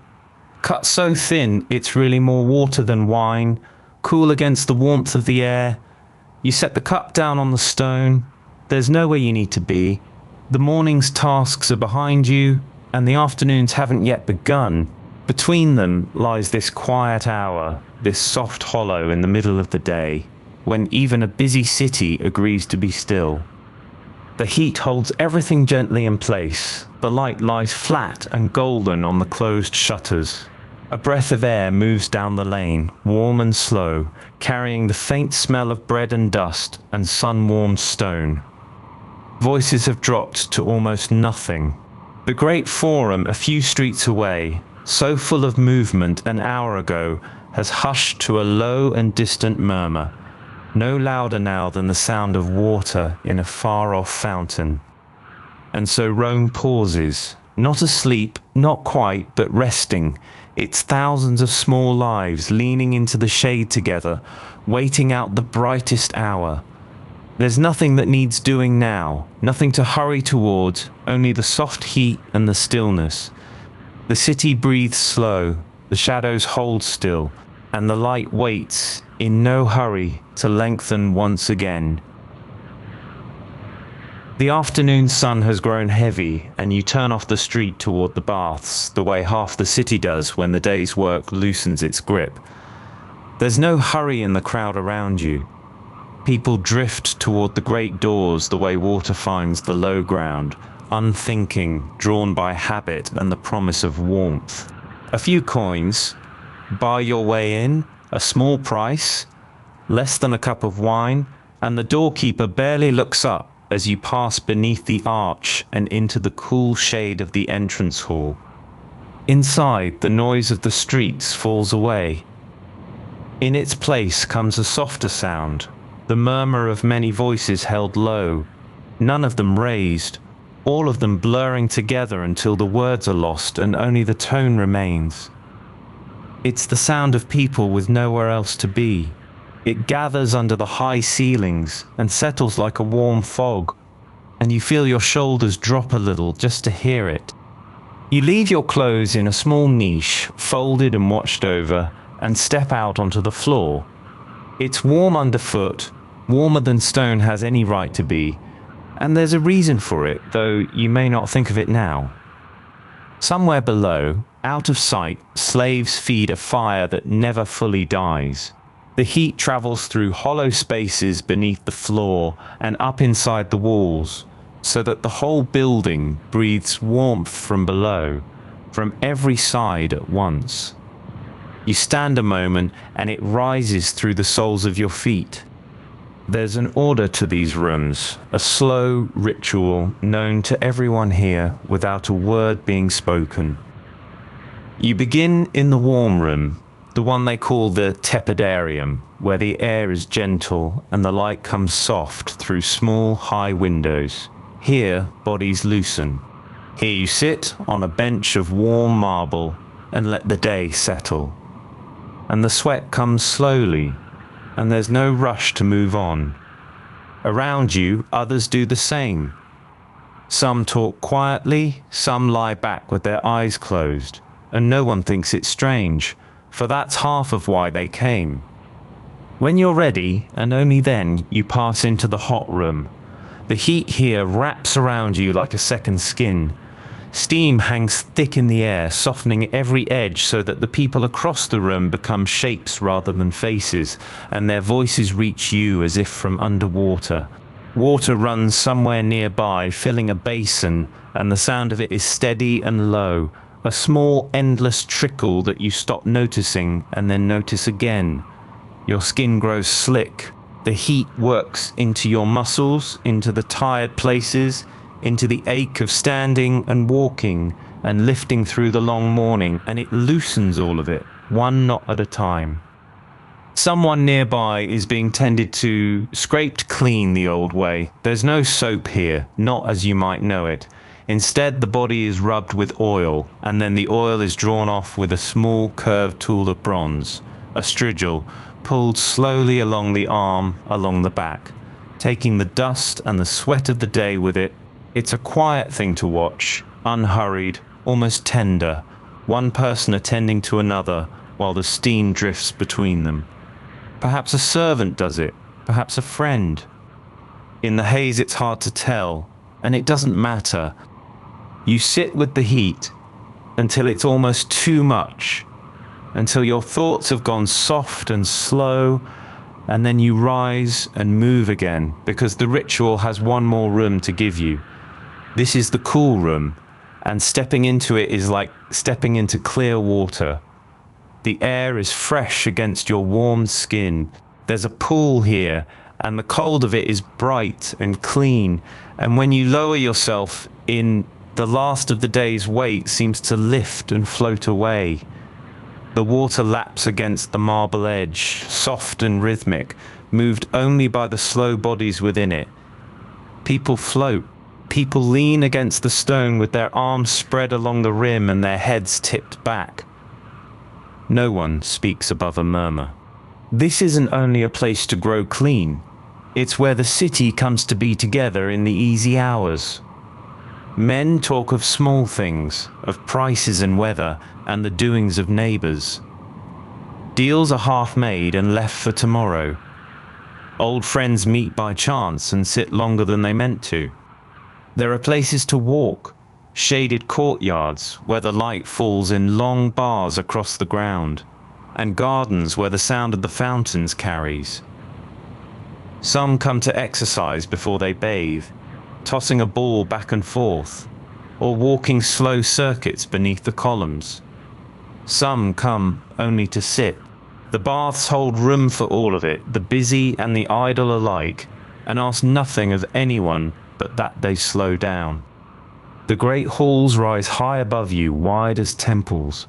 cut so thin it's really more water than wine, cool against the warmth of the air. You set the cup down on the stone. There's nowhere you need to be. The morning's tasks are behind you, and the afternoons haven't yet begun. Between them lies this quiet hour, this soft hollow in the middle of the day, when even a busy city agrees to be still. The heat holds everything gently in place. The light lies flat and golden on the closed shutters. A breath of air moves down the lane, warm and slow, carrying the faint smell of bread and dust and sun-warmed stone. Voices have dropped to almost nothing. The great forum a few streets away, so full of movement an hour ago, has hushed to a low and distant murmur, no louder now than the sound of water in a far-off fountain. And so Rome pauses, not asleep, not quite, but resting, its thousands of small lives leaning into the shade together, waiting out the brightest hour. There's nothing that needs doing now, nothing to hurry towards, only the soft heat and the stillness. The city breathes slow, the shadows hold still, and the light waits, in no hurry, to lengthen once again. The afternoon sun has grown heavy, and you turn off the street toward the baths, the way half the city does when the day's work loosens its grip. There's no hurry in the crowd around you. People drift toward the great doors the way water finds the low ground, unthinking, drawn by habit and the promise of warmth. A few coins, buy your way in, a small price, less than a cup of wine, and the doorkeeper barely looks up as you pass beneath the arch and into the cool shade of the entrance hall. Inside, the noise of the streets falls away. In its place comes a softer sound, the murmur of many voices held low, none of them raised, all of them blurring together until the words are lost and only the tone remains. It's the sound of people with nowhere else to be. It gathers under the high ceilings and settles like a warm fog, and you feel your shoulders drop a little just to hear it. You leave your clothes in a small niche, folded and watched over, and step out onto the floor. It's warm underfoot, warmer than stone has any right to be, and there's a reason for it, though you may not think of it now. Somewhere below, out of sight, slaves feed a fire that never fully dies. The heat travels through hollow spaces beneath the floor and up inside the walls, so that the whole building breathes warmth from below, from every side at once. You stand a moment and it rises through the soles of your feet. There's an order to these rooms, a slow ritual known to everyone here without a word being spoken. You begin in the warm room, the one they call the tepidarium, where the air is gentle and the light comes soft through small, high windows. Here, bodies loosen. Here you sit on a bench of warm marble and let the day settle. And the sweat comes slowly, and there's no rush to move on. Around you, others do the same. Some talk quietly, some lie back with their eyes closed, and no one thinks it strange, for that's half of why they came. When you're ready, and only then, you pass into the hot room. The heat here wraps around you like a second skin. Steam hangs thick in the air, softening every edge so that the people across the room become shapes rather than faces, and their voices reach you as if from underwater. Water runs somewhere nearby, filling a basin, and the sound of it is steady and low, a small, endless trickle that you stop noticing and then notice again. Your skin grows slick. The heat works into your muscles, into the tired places, into the ache of standing and walking and lifting through the long morning, and it loosens all of it, one knot at a time. Someone nearby is being tended to, scraped clean the old way. There's no soap here, not as you might know it. Instead, the body is rubbed with oil, and then the oil is drawn off with a small curved tool of bronze, a strigil, pulled slowly along the arm, along the back, taking the dust and the sweat of the day with it. It's a quiet thing to watch, unhurried, almost tender, one person attending to another while the steam drifts between them. Perhaps a servant does it, perhaps a friend. In the haze it's hard to tell, and it doesn't matter. You sit with the heat until it's almost too much, until your thoughts have gone soft and slow, and then you rise and move again, because the ritual has one more room to give you. This is the cool room, and stepping into it is like stepping into clear water. The air is fresh against your warm skin. There's a pool here, and the cold of it is bright and clean, and when you lower yourself in, the last of the day's weight seems to lift and float away. The water laps against the marble edge, soft and rhythmic, moved only by the slow bodies within it. People float. People lean against the stone with their arms spread along the rim and their heads tipped back. No one speaks above a murmur. This isn't only a place to grow clean. It's where the city comes to be together in the easy hours. Men talk of small things, of prices and weather, and the doings of neighbors. Deals are half made and left for tomorrow. Old friends meet by chance and sit longer than they meant to. There are places to walk, shaded courtyards where the light falls in long bars across the ground, and gardens where the sound of the fountains carries. Some come to exercise before they bathe, tossing a ball back and forth, or walking slow circuits beneath the columns. Some come only to sit. The baths hold room for all of it, the busy and the idle alike, and ask nothing of anyone but that they slow down. The great halls rise high above you, wide as temples,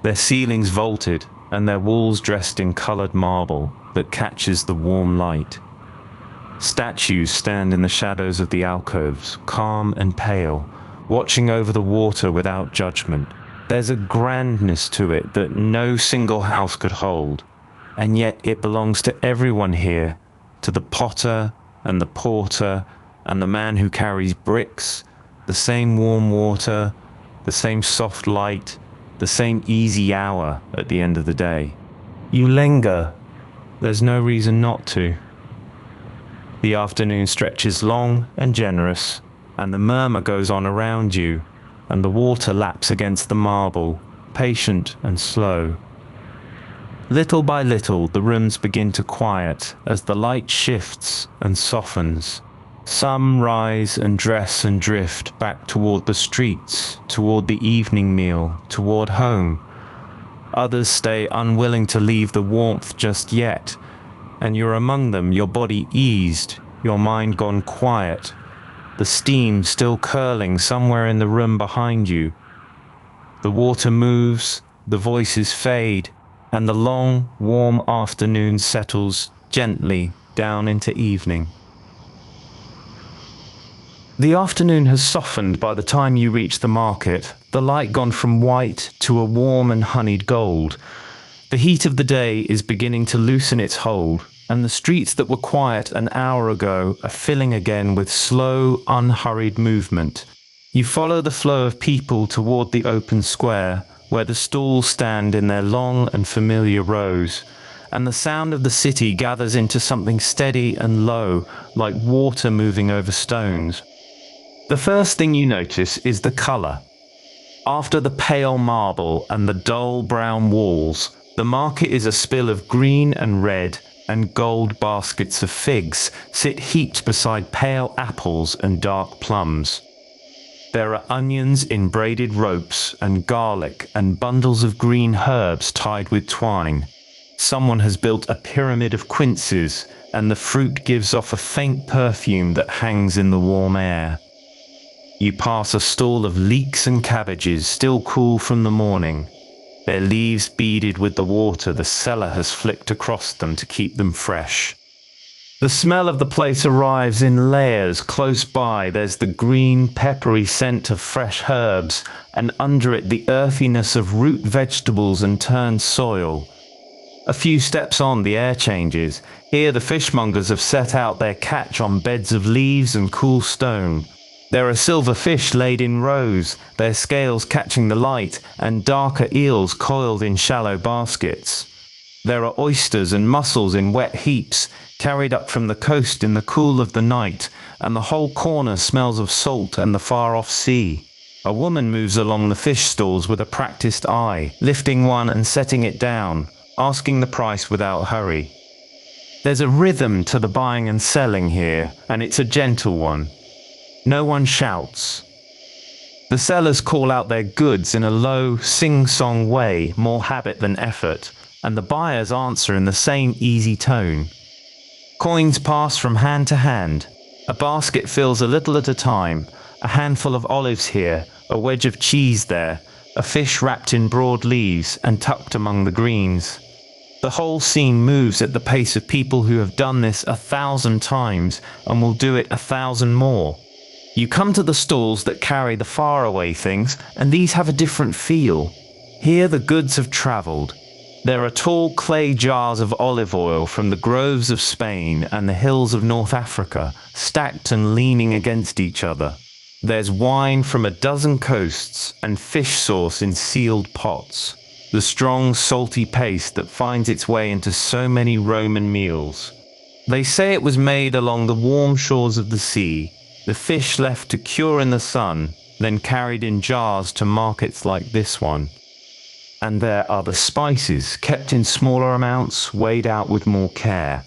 their ceilings vaulted and their walls dressed in colored marble that catches the warm light. Statues stand in the shadows of the alcoves, calm and pale, watching over the water without judgment. There's a grandness to it that no single house could hold, and yet it belongs to everyone here, to the potter and the porter and the man who carries bricks, the same warm water, the same soft light, the same easy hour at the end of the day. You linger. There's no reason not to. The afternoon stretches long and generous, and the murmur goes on around you, and the water laps against the marble, patient and slow. Little by little, the rooms begin to quiet as the light shifts and softens. Some rise and dress and drift back toward the streets, toward the evening meal, toward home. Others stay unwilling to leave the warmth just yet, and you're among them, your body eased, your mind gone quiet, the steam still curling somewhere in the room behind you. The water moves, the voices fade, and the long, warm afternoon settles gently down into evening. The afternoon has softened by the time you reach the market, the light gone from white to a warm and honeyed gold. The heat of the day is beginning to loosen its hold, and the streets that were quiet an hour ago are filling again with slow, unhurried movement. You follow the flow of people toward the open square, where the stalls stand in their long and familiar rows, and the sound of the city gathers into something steady and low, like water moving over stones. The first thing you notice is the color. After the pale marble and the dull brown walls, the market is a spill of green and red and gold baskets of figs sit heaped beside pale apples and dark plums. There are onions in braided ropes and garlic and bundles of green herbs tied with twine. Someone has built a pyramid of quinces, and the fruit gives off a faint perfume that hangs in the warm air. You pass a stall of leeks and cabbages still cool from the morning, their leaves beaded with the water the seller has flicked across them to keep them fresh. The smell of the place arrives in layers. Close by there's the green, peppery scent of fresh herbs, and under it the earthiness of root vegetables and turned soil. A few steps on, the air changes. Here the fishmongers have set out their catch on beds of leaves and cool stone. There are silver fish laid in rows, their scales catching the light, and darker eels coiled in shallow baskets. There are oysters and mussels in wet heaps, carried up from the coast in the cool of the night, and the whole corner smells of salt and the far-off sea. A woman moves along the fish stalls with a practiced eye, lifting one and setting it down, asking the price without hurry. There's a rhythm to the buying and selling here, and it's a gentle one. No one shouts. The sellers call out their goods in a low, sing-song way, more habit than effort, and the buyers answer in the same easy tone. Coins pass from hand to hand. A basket fills a little at a time, a handful of olives here, a wedge of cheese there, a fish wrapped in broad leaves and tucked among the greens. The whole scene moves at the pace of people who have done this 1,000 times and will do it 1,000 more. You come to the stalls that carry the faraway things, and these have a different feel. Here the goods have travelled. There are tall clay jars of olive oil from the groves of Spain and the hills of North Africa, stacked and leaning against each other. There's wine from a dozen coasts and fish sauce in sealed pots, the strong salty paste that finds its way into so many Roman meals. They say it was made along the warm shores of the sea, the fish left to cure in the sun, then carried in jars to markets like this one. And there are the spices, kept in smaller amounts, weighed out with more care.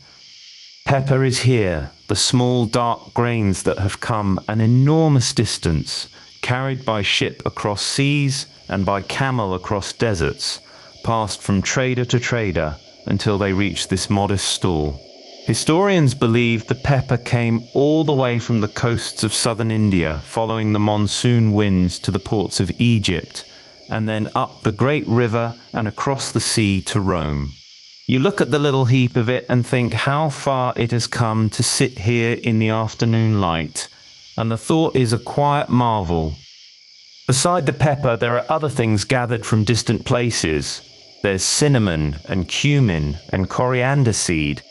Pepper is here, the small dark grains that have come an enormous distance, carried by ship across seas and by camel across deserts, passed from trader to trader until they reach this modest stall. Historians believe the pepper came all the way from the coasts of southern India, following the monsoon winds to the ports of Egypt, and then up the great river and across the sea to Rome. You look at the little heap of it and think how far it has come to sit here in the afternoon light, and the thought is a quiet marvel. Beside the pepper, there are other things gathered from distant places. There's cinnamon and cumin and coriander seed.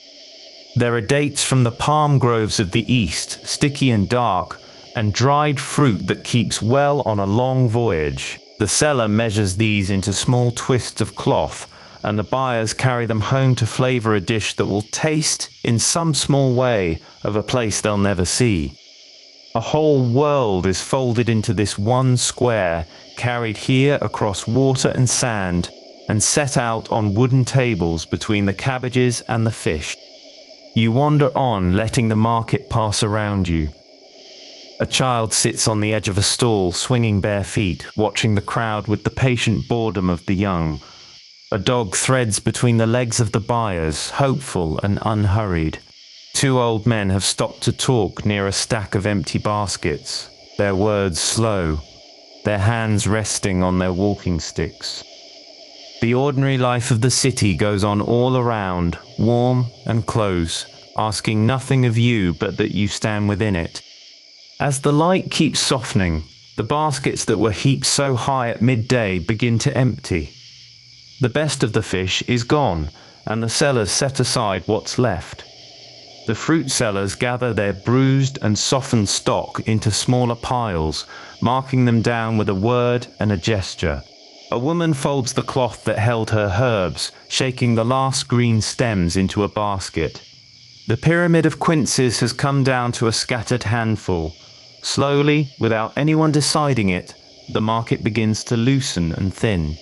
There are dates from the palm groves of the east, sticky and dark, and dried fruit that keeps well on a long voyage. The seller measures these into small twists of cloth, and the buyers carry them home to flavor a dish that will taste, in some small way, of a place they'll never see. A whole world is folded into this one square, carried here across water and sand, and set out on wooden tables between the cabbages and the fish. You wander on, letting the market pass around you. A child sits on the edge of a stall, swinging bare feet, watching the crowd with the patient boredom of the young. A dog threads between the legs of the buyers, hopeful and unhurried. Two old men have stopped to talk near a stack of empty baskets, their words slow, their hands resting on their walking sticks. The ordinary life of the city goes on all around, warm and close, asking nothing of you but that you stand within it. As the light keeps softening, the baskets that were heaped so high at midday begin to empty. The best of the fish is gone, and the sellers set aside what's left. The fruit sellers gather their bruised and softened stock into smaller piles, marking them down with a word and a gesture. A woman folds the cloth that held her herbs, shaking the last green stems into a basket. The pyramid of quinces has come down to a scattered handful. Slowly, without anyone deciding it, the market begins to loosen and thin.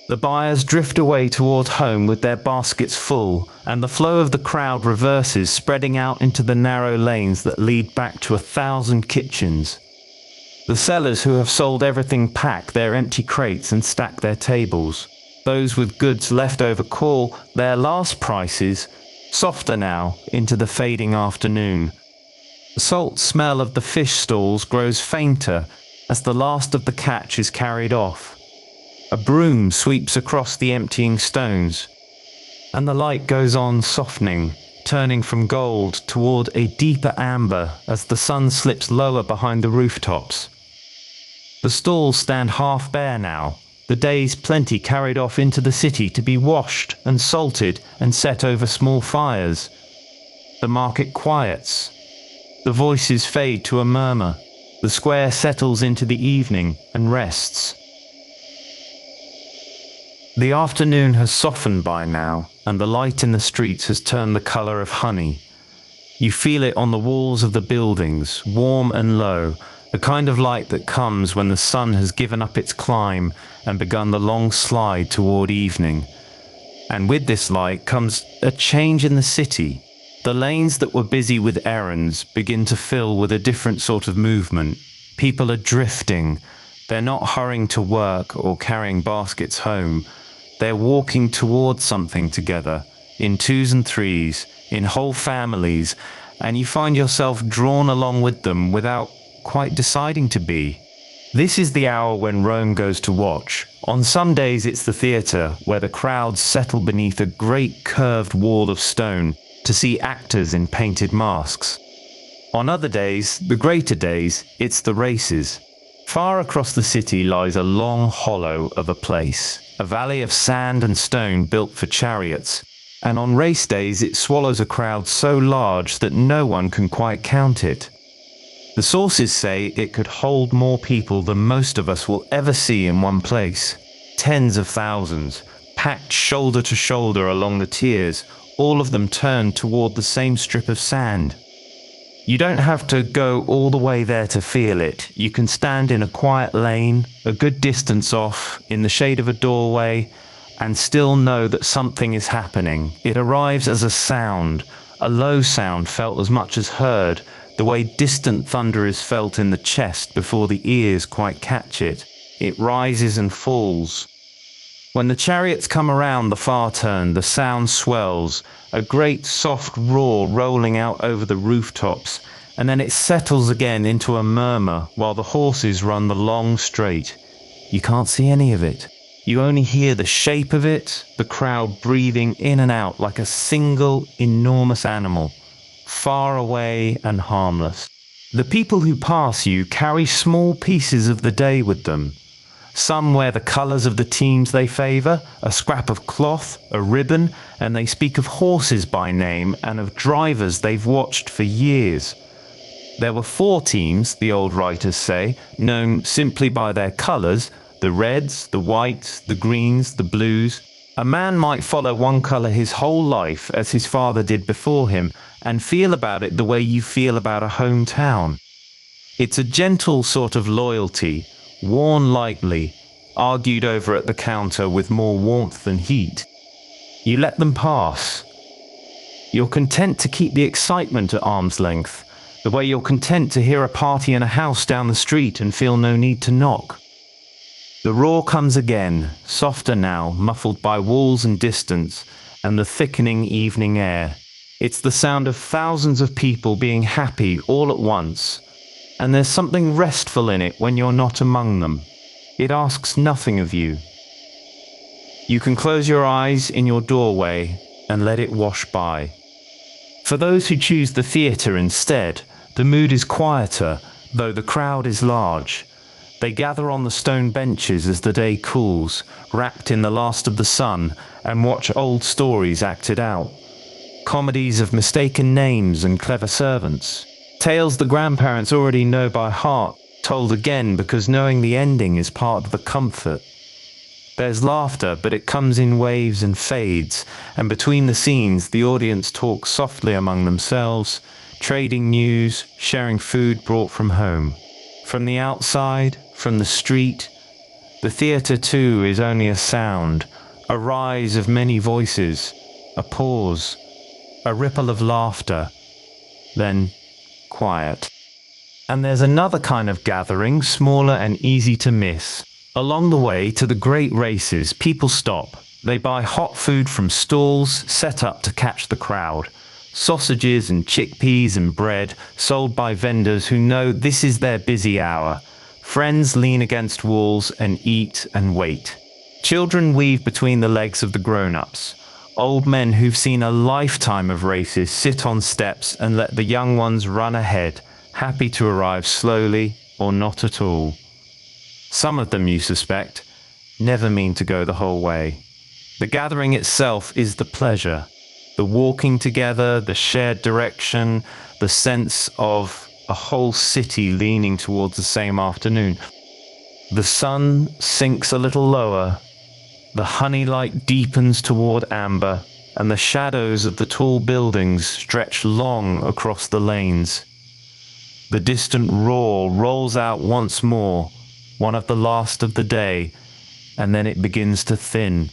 The buyers drift away toward home with their baskets full, and the flow of the crowd reverses, spreading out into the narrow lanes that lead back to 1,000 kitchens. The sellers who have sold everything pack their empty crates and stack their tables. Those with goods left over call their last prices, softer now into the fading afternoon. The salt smell of the fish stalls grows fainter as the last of the catch is carried off. A broom sweeps across the emptying stones, and the light goes on softening, turning from gold toward a deeper amber as the sun slips lower behind the rooftops. The stalls stand half bare now, the day's plenty carried off into the city to be washed and salted and set over small fires. The market quiets. The voices fade to a murmur. The square settles into the evening and rests. The afternoon has softened by now, and the light in the streets has turned the color of honey. You feel it on the walls of the buildings, warm and low, the kind of light that comes when the sun has given up its climb and begun the long slide toward evening. And with this light comes a change in the city. The lanes that were busy with errands begin to fill with a different sort of movement. People are drifting. They're not hurrying to work or carrying baskets home. They're walking towards something together, in twos and threes, in whole families, and you find yourself drawn along with them without quite deciding to be. This is the hour when Rome goes to watch. On some days it's the theatre, where the crowds settle beneath a great curved wall of stone to see actors in painted masks. On other days, the greater days, it's the races. Far across the city lies a long hollow of a place, a valley of sand and stone built for chariots, and on race days it swallows a crowd so large that no one can quite count it. The sources say it could hold more people than most of us will ever see in one place. Tens of thousands, packed shoulder to shoulder along the tiers, all of them turned toward the same strip of sand. You don't have to go all the way there to feel it. You can stand in a quiet lane, a good distance off, in the shade of a doorway, and still know that something is happening. It arrives as a sound, a low sound felt as much as heard, the way distant thunder is felt in the chest before the ears quite catch it. It rises and falls. When the chariots come around the far turn, the sound swells, a great soft roar rolling out over the rooftops, and then it settles again into a murmur while the horses run the long straight. You can't see any of it. You only hear the shape of it, the crowd breathing in and out like a single enormous animal, far away and harmless. The people who pass you carry small pieces of the day with them. Some wear the colors of the teams they favor, a scrap of cloth, a ribbon, and they speak of horses by name and of drivers they've watched for years. There were 4 teams, the old writers say, known simply by their colors: the reds, the whites, the greens, the blues. A man might follow one color his whole life, as his father did before him, and feel about it the way you feel about a hometown. It's a gentle sort of loyalty, worn lightly, argued over at the counter with more warmth than heat. You let them pass. You're content to keep the excitement at arm's length, the way you're content to hear a party in a house down the street and feel no need to knock. The roar comes again, softer now, muffled by walls and distance, and the thickening evening air. It's the sound of thousands of people being happy all at once, and there's something restful in it when you're not among them. It asks nothing of you. You can close your eyes in your doorway and let it wash by. For those who choose the theatre instead, the mood is quieter, though the crowd is large. They gather on the stone benches as the day cools, wrapped in the last of the sun, and watch old stories acted out. Comedies of mistaken names and clever servants. Tales the grandparents already know by heart, told again because knowing the ending is part of the comfort. There's laughter, but it comes in waves and fades, and between the scenes the audience talks softly among themselves, trading news, sharing food brought from home. From the outside, from the street, The theatre too is only a sound, a rise of many voices, a pause, a ripple of laughter, then quiet. And there's another kind of gathering, smaller and easy to miss. Along the way to the great races, people stop. They buy hot food from stalls set up to catch the crowd. Sausages and chickpeas and bread sold by vendors who know this is their busy hour. Friends lean against walls and eat and wait. Children weave between the legs of the grown-ups. Old men who've seen a lifetime of races sit on steps and let the young ones run ahead, happy to arrive slowly or not at all. Some of them, you suspect, never mean to go the whole way. The gathering itself is the pleasure, the walking together, the shared direction, the sense of a whole city leaning towards the same afternoon. The sun sinks a little lower, the honey light deepens toward amber, and the shadows of the tall buildings stretch long across the lanes. The distant roar rolls out once more, one of the last of the day, and then it begins to thin.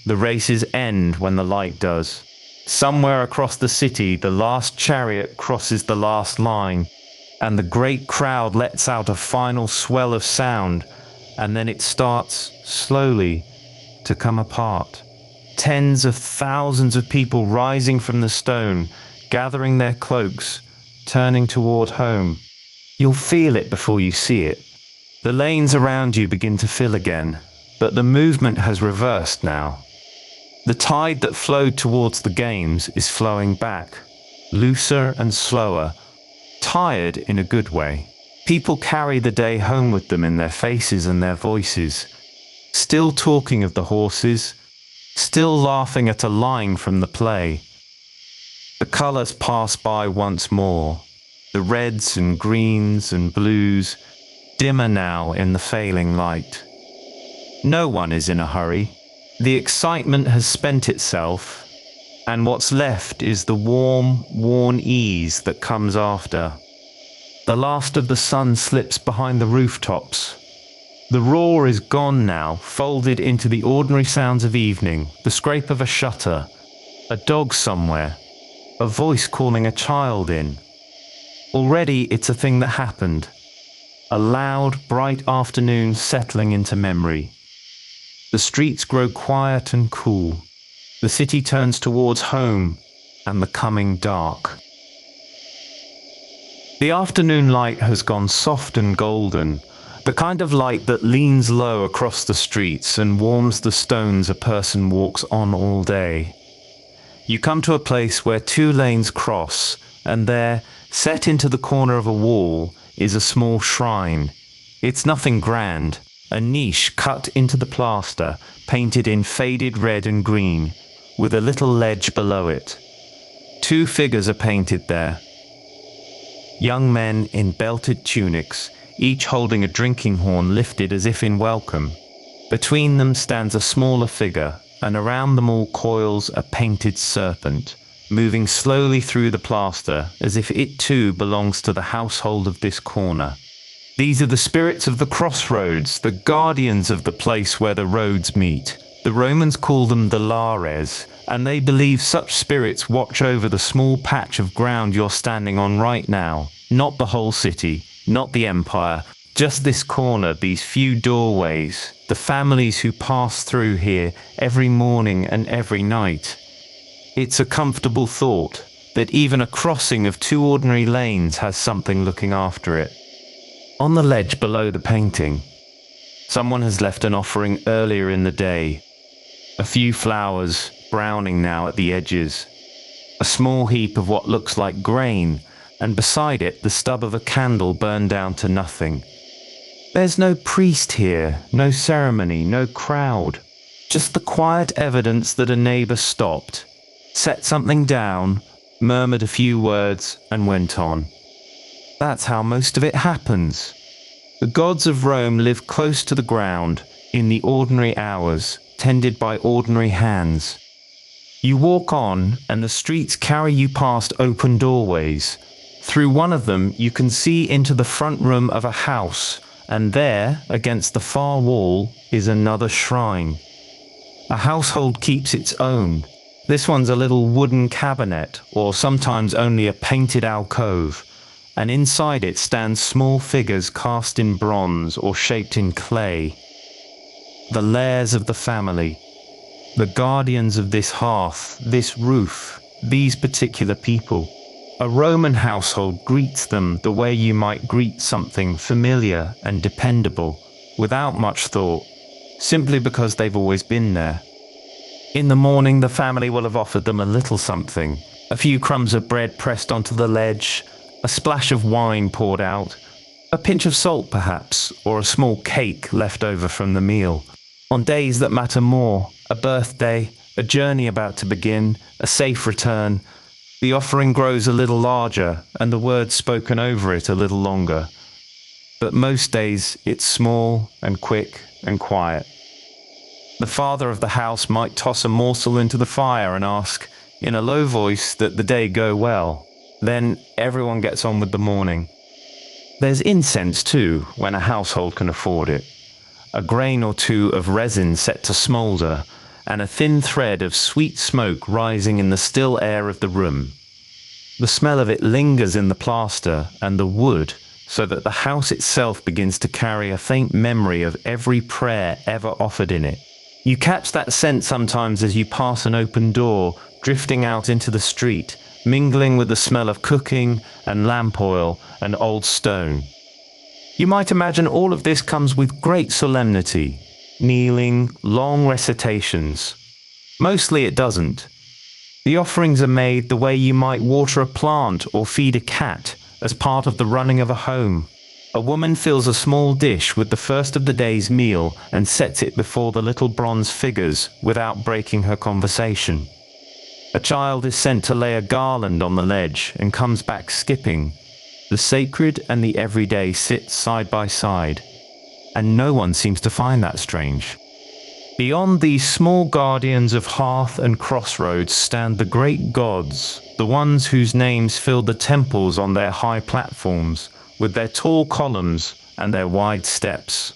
The races end when the light does. Somewhere across the city, the last chariot crosses the last line, and the great crowd lets out a final swell of sound, and then it starts, slowly, to come apart. Tens of thousands of people rising from the stone, gathering their cloaks, turning toward home. You'll feel it before you see it. The lanes around you begin to fill again, but the movement has reversed now. The tide that flowed towards the games is flowing back, looser and slower, tired in a good way. People carry the day home with them in their faces and their voices, still talking of the horses, still laughing at a line from the play. The colors pass by once more, the reds and greens and blues, dimmer now in the failing light. No one is in a hurry. The excitement has spent itself, and what's left is the warm, worn ease that comes after. The last of the sun slips behind the rooftops. The roar is gone now, folded into the ordinary sounds of evening, the scrape of a shutter, a dog somewhere, a voice calling a child in. Already it's a thing that happened. A loud, bright afternoon settling into memory. The streets grow quiet and cool. The city turns towards home and the coming dark. The afternoon light has gone soft and golden, the kind of light that leans low across the streets and warms the stones a person walks on all day. You come to a place where two lanes cross, and there, set into the corner of a wall, is a small shrine. It's nothing grand, a niche cut into the plaster, painted in faded red and green, with a little ledge below it. Two figures are painted there. Young men in belted tunics, each holding a drinking horn lifted as if in welcome. Between them stands a smaller figure, and around them all coils a painted serpent, moving slowly through the plaster as if it too belongs to the household of this corner. These are the spirits of the crossroads, the guardians of the place where the roads meet. The Romans call them the lares, and they believe such spirits watch over the small patch of ground you're standing on right now. Not the whole city, not the empire, just this corner, these few doorways, the families who pass through here every morning and every night. It's a comfortable thought that even a crossing of two ordinary lanes has something looking after it. On the ledge below the painting, someone has left an offering earlier in the day. A few flowers, browning now at the edges. A small heap of what looks like grain, and beside it the stub of a candle burned down to nothing. There's no priest here, no ceremony, no crowd. Just the quiet evidence that a neighbor stopped, set something down, murmured a few words, and went on. That's how most of it happens. The gods of Rome live close to the ground, in the ordinary hours, tended by ordinary hands. You walk on, and the streets carry you past open doorways. Through one of them, you can see into the front room of a house, and there, against the far wall, is another shrine. A household keeps its own. This one's a little wooden cabinet, or sometimes only a painted alcove, and inside it stand small figures cast in bronze or shaped in clay. The heirs of the family, the guardians of this hearth, this roof, these particular people. A Roman household greets them the way you might greet something familiar and dependable, without much thought, simply because they've always been there. In the morning, the family will have offered them a little something, a few crumbs of bread pressed onto the ledge, a splash of wine poured out, a pinch of salt perhaps, or a small cake left over from the meal. On days that matter more, a birthday, a journey about to begin, a safe return, the offering grows a little larger and the words spoken over it a little longer. But most days it's small and quick and quiet. The father of the house might toss a morsel into the fire and ask, in a low voice, that the day go well. Then everyone gets on with the morning. There's incense too, when a household can afford it. A grain or two of resin set to smoulder, and a thin thread of sweet smoke rising in the still air of the room. The smell of it lingers in the plaster and the wood, so that the house itself begins to carry a faint memory of every prayer ever offered in it. You catch that scent sometimes as you pass an open door, drifting out into the street, mingling with the smell of cooking and lamp oil and old stone. You might imagine all of this comes with great solemnity, kneeling, long recitations. Mostly it doesn't. The offerings are made the way you might water a plant or feed a cat, as part of the running of a home. A woman fills a small dish with the first of the day's meal and sets it before the little bronze figures without breaking her conversation. A child is sent to lay a garland on the ledge and comes back skipping. The sacred and the everyday sit side by side, and no one seems to find that strange. Beyond these small guardians of hearth and crossroads stand the great gods, the ones whose names fill the temples on their high platforms, with their tall columns and their wide steps.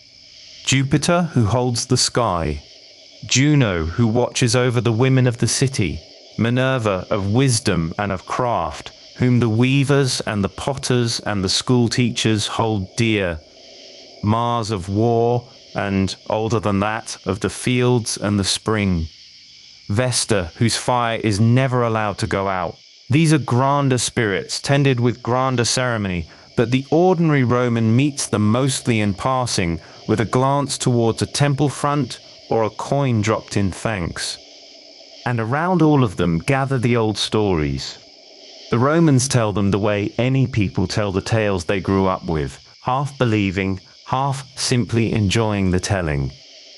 Jupiter, who holds the sky. Juno, who watches over the women of the city. Minerva, of wisdom and of craft, whom the weavers and the potters and the school teachers hold dear. Mars, of war, and, older than that, of the fields and the spring. Vesta, whose fire is never allowed to go out. These are grander spirits, tended with grander ceremony, but the ordinary Roman meets them mostly in passing, with a glance towards a temple front or a coin dropped in thanks. And around all of them gather the old stories. The Romans tell them the way any people tell the tales they grew up with, half believing, half simply enjoying the telling.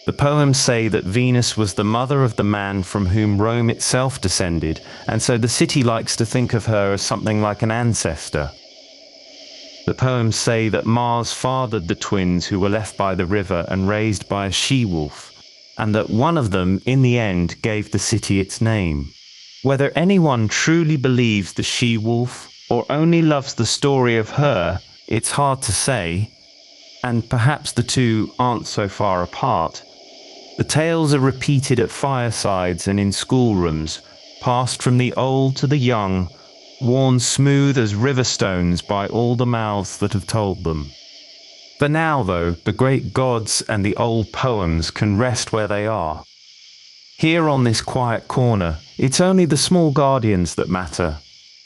The poems say that Venus was the mother of the man from whom Rome itself descended, and so the city likes to think of her as something like an ancestor. The poems say that Mars fathered the twins who were left by the river and raised by a she-wolf, and that one of them, in the end, gave the city its name. Whether anyone truly believes the she-wolf, or only loves the story of her, it's hard to say, and perhaps the two aren't so far apart. The tales are repeated at firesides and in schoolrooms, passed from the old to the young, worn smooth as river stones by all the mouths that have told them. For now, though, the great gods and the old poems can rest where they are. Here on this quiet corner, it's only the small guardians that matter.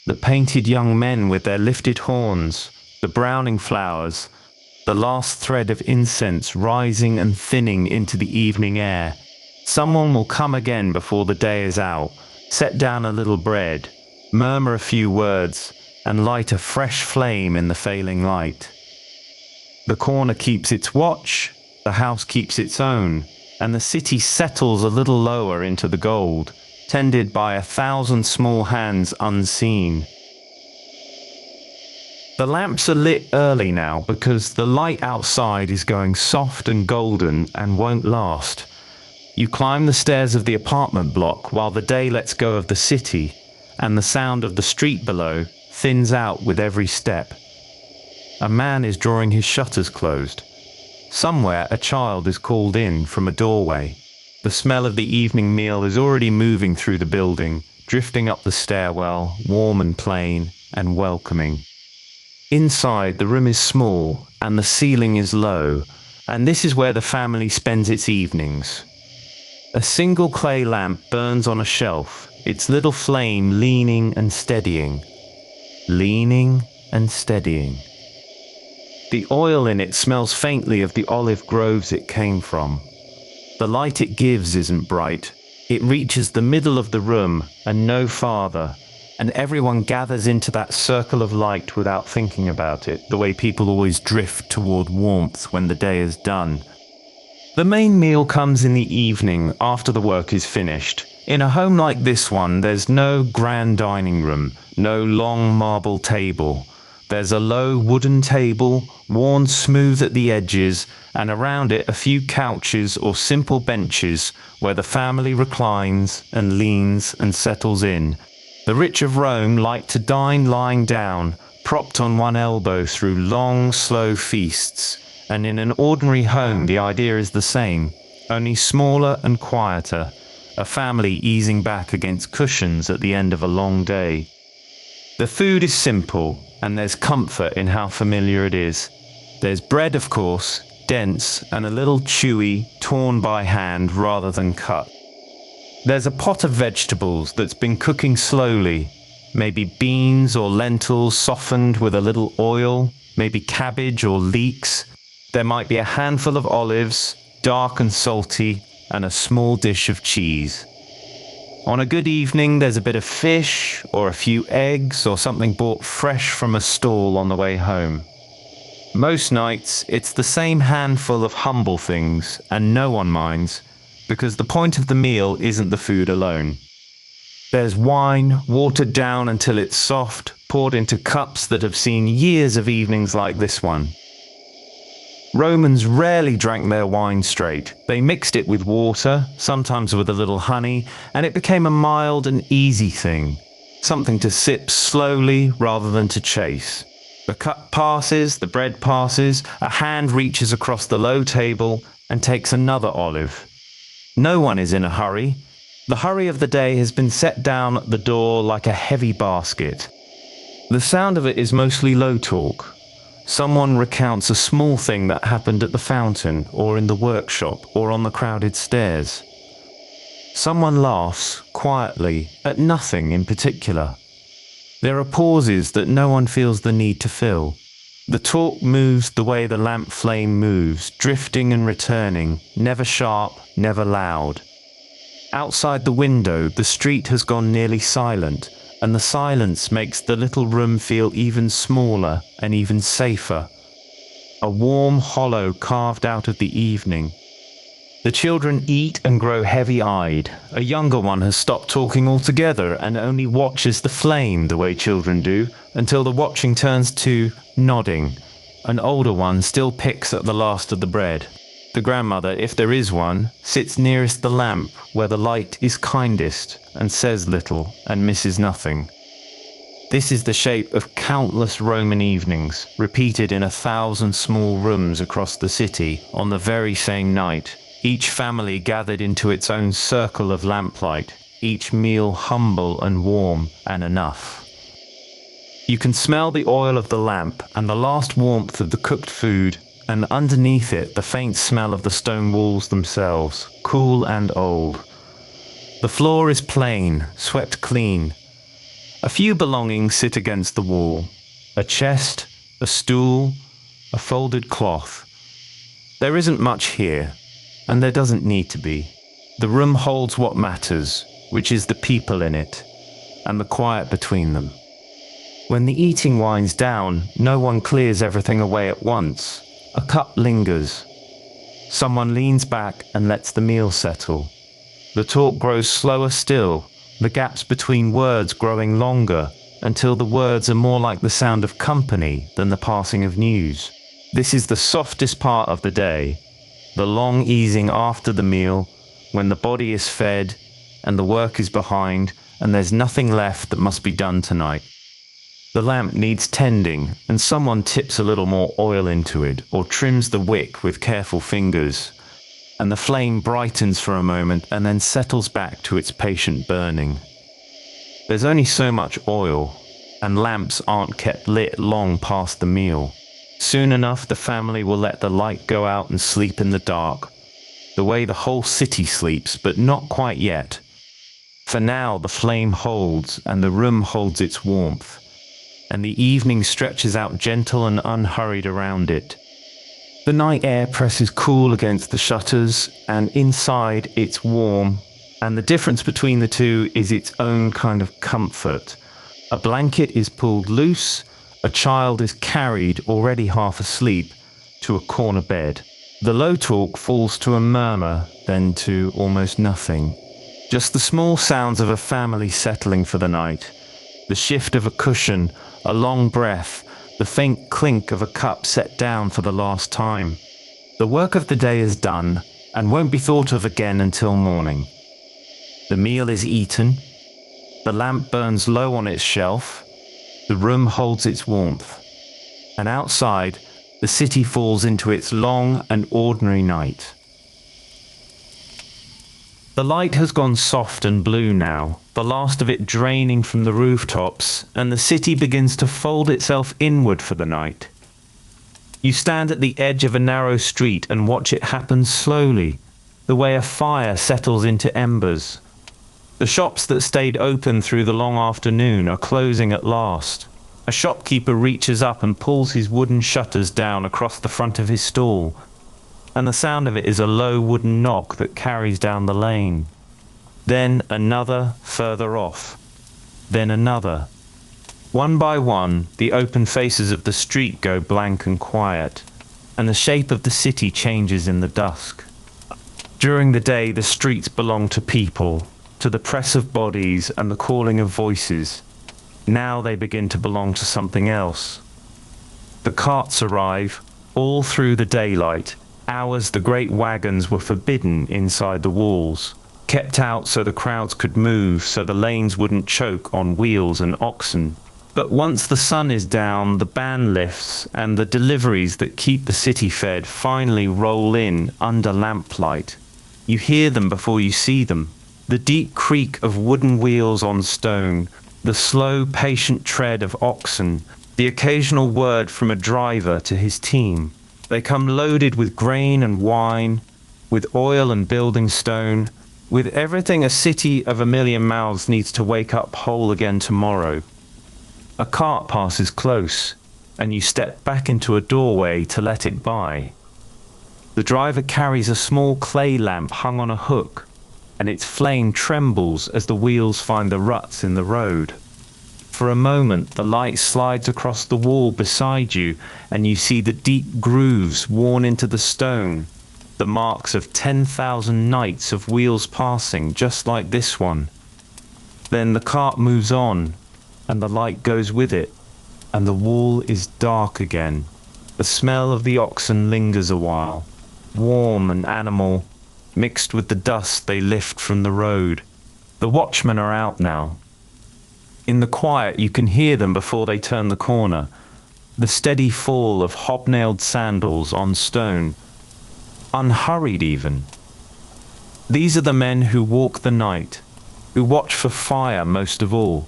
The painted young men with their lifted horns, the browning flowers, the last thread of incense rising and thinning into the evening air. Someone will come again before the day is out, set down a little bread, murmur a few words, and light a fresh flame in the failing light. The corner keeps its watch, the house keeps its own, and the city settles a little lower into the gold, tended by 1,000 small hands unseen. The lamps are lit early now because the light outside is going soft and golden and won't last. You climb the stairs of the apartment block while the day lets go of the city, and the sound of the street below thins out with every step. A man is drawing his shutters closed. Somewhere a child is called in from a doorway. The smell of the evening meal is already moving through the building, drifting up the stairwell, warm and plain and welcoming. Inside, the room is small and the ceiling is low, and this is where the family spends its evenings. A single clay lamp burns on a shelf, its little flame leaning and steadying. Leaning and steadying. The oil in it smells faintly of the olive groves it came from. The light it gives isn't bright. It reaches the middle of the room and no farther, and everyone gathers into that circle of light without thinking about it, the way people always drift toward warmth when the day is done. The main meal comes in the evening after the work is finished. In a home like this one, there's no grand dining room, no long marble table. There's a low wooden table, worn smooth at the edges, and around it a few couches or simple benches where the family reclines and leans and settles in. The rich of Rome like to dine lying down, propped on one elbow through long, slow feasts. And in an ordinary home the idea is the same, only smaller and quieter, a family easing back against cushions at the end of a long day. The food is simple, and there's comfort in how familiar it is. There's bread, of course, dense and a little chewy, torn by hand rather than cut. There's a pot of vegetables that's been cooking slowly, maybe beans or lentils softened with a little oil, maybe cabbage or leeks. There might be a handful of olives, dark and salty, and a small dish of cheese. On a good evening, there's a bit of fish, or a few eggs, or something bought fresh from a stall on the way home. Most nights, it's the same handful of humble things, and no one minds, because the point of the meal isn't the food alone. There's wine, watered down until it's soft, poured into cups that have seen years of evenings like this one. Romans rarely drank their wine straight. They mixed it with water, sometimes with a little honey, and it became a mild and easy thing, something to sip slowly rather than to chase. The cup passes, the bread passes, a hand reaches across the low table and takes another olive. No one is in a hurry. The hurry of the day has been set down at the door like a heavy basket. The sound of it is mostly low talk. Someone recounts a small thing that happened at the fountain, or in the workshop, or on the crowded stairs. Someone laughs, quietly, at nothing in particular. There are pauses that no one feels the need to fill. The talk moves the way the lamp flame moves, drifting and returning, never sharp, never loud. Outside the window, the street has gone nearly silent, and the silence makes the little room feel even smaller and even safer. A warm hollow carved out of the evening. The children eat and grow heavy-eyed. A younger one has stopped talking altogether and only watches the flame the way children do, until the watching turns to nodding. An older one still picks at the last of the bread. The grandmother, if there is one, sits nearest the lamp where the light is kindest and says little and misses nothing. This is the shape of countless Roman evenings, repeated in 1,000 small rooms across the city on the very same night, each family gathered into its own circle of lamplight, each meal humble and warm and enough. You can smell the oil of the lamp and the last warmth of the cooked food, and underneath it the faint smell of the stone walls themselves, cool and old. The floor is plain, swept clean. A few belongings sit against the wall. A chest, a stool, a folded cloth. There isn't much here, and there doesn't need to be. The room holds what matters, which is the people in it, and the quiet between them. When the eating winds down, no one clears everything away at once. A cup lingers. Someone leans back and lets the meal settle. The talk grows slower still, the gaps between words growing longer, until the words are more like the sound of company than the passing of news. This is the softest part of the day, the long easing after the meal, when the body is fed and the work is behind and there's nothing left that must be done tonight. The lamp needs tending, and someone tips a little more oil into it or trims the wick with careful fingers, and the flame brightens for a moment and then settles back to its patient burning. There's only so much oil, and lamps aren't kept lit long past the meal. Soon enough, the family will let the light go out and sleep in the dark, the way the whole city sleeps, but not quite yet. For now, the flame holds, and the room holds its warmth, and the evening stretches out gentle and unhurried around it. The night air presses cool against the shutters, and inside it's warm, and the difference between the two is its own kind of comfort. A blanket is pulled loose, a child is carried, already half asleep, to a corner bed. The low talk falls to a murmur, then to almost nothing. Just the small sounds of a family settling for the night. The shift of a cushion, a long breath, the faint clink of a cup set down for the last time. The work of the day is done, and won't be thought of again until morning. The meal is eaten, the lamp burns low on its shelf, the room holds its warmth, and outside, the city falls into its long and ordinary night. The light has gone soft and blue now, the last of it draining from the rooftops, and the city begins to fold itself inward for the night. You stand at the edge of a narrow street and watch it happen slowly, the way a fire settles into embers. The shops that stayed open through the long afternoon are closing at last. A shopkeeper reaches up and pulls his wooden shutters down across the front of his stall, and the sound of it is a low wooden knock that carries down the lane. Then another further off. Then another. One by one, the open faces of the street go blank and quiet, and the shape of the city changes in the dusk. During the day, the streets belong to people, to the press of bodies and the calling of voices. Now they begin to belong to something else. The carts arrive, all through the daylight. Hours the great wagons were forbidden inside the walls, kept out so the crowds could move, so the lanes wouldn't choke on wheels and oxen. But once the sun is down, the ban lifts, and the deliveries that keep the city fed finally roll in under lamplight. You hear them before you see them. The deep creak of wooden wheels on stone, the slow, patient tread of oxen, the occasional word from a driver to his team. They come loaded with grain and wine, with oil and building stone, with everything a city of a million mouths needs to wake up whole again tomorrow. A cart passes close, and you step back into a doorway to let it by. The driver carries a small clay lamp hung on a hook, and its flame trembles as the wheels find the ruts in the road. For a moment, the light slides across the wall beside you, and you see the deep grooves worn into the stone, the marks of 10,000 nights of wheels passing, just like this one. Then the cart moves on, and the light goes with it, and the wall is dark again. The smell of the oxen lingers a while, warm and animal, mixed with the dust they lift from the road. The watchmen are out now. In the quiet, you can hear them before they turn the corner, the steady fall of hobnailed sandals on stone, unhurried even. These are the men who walk the night, who watch for fire most of all.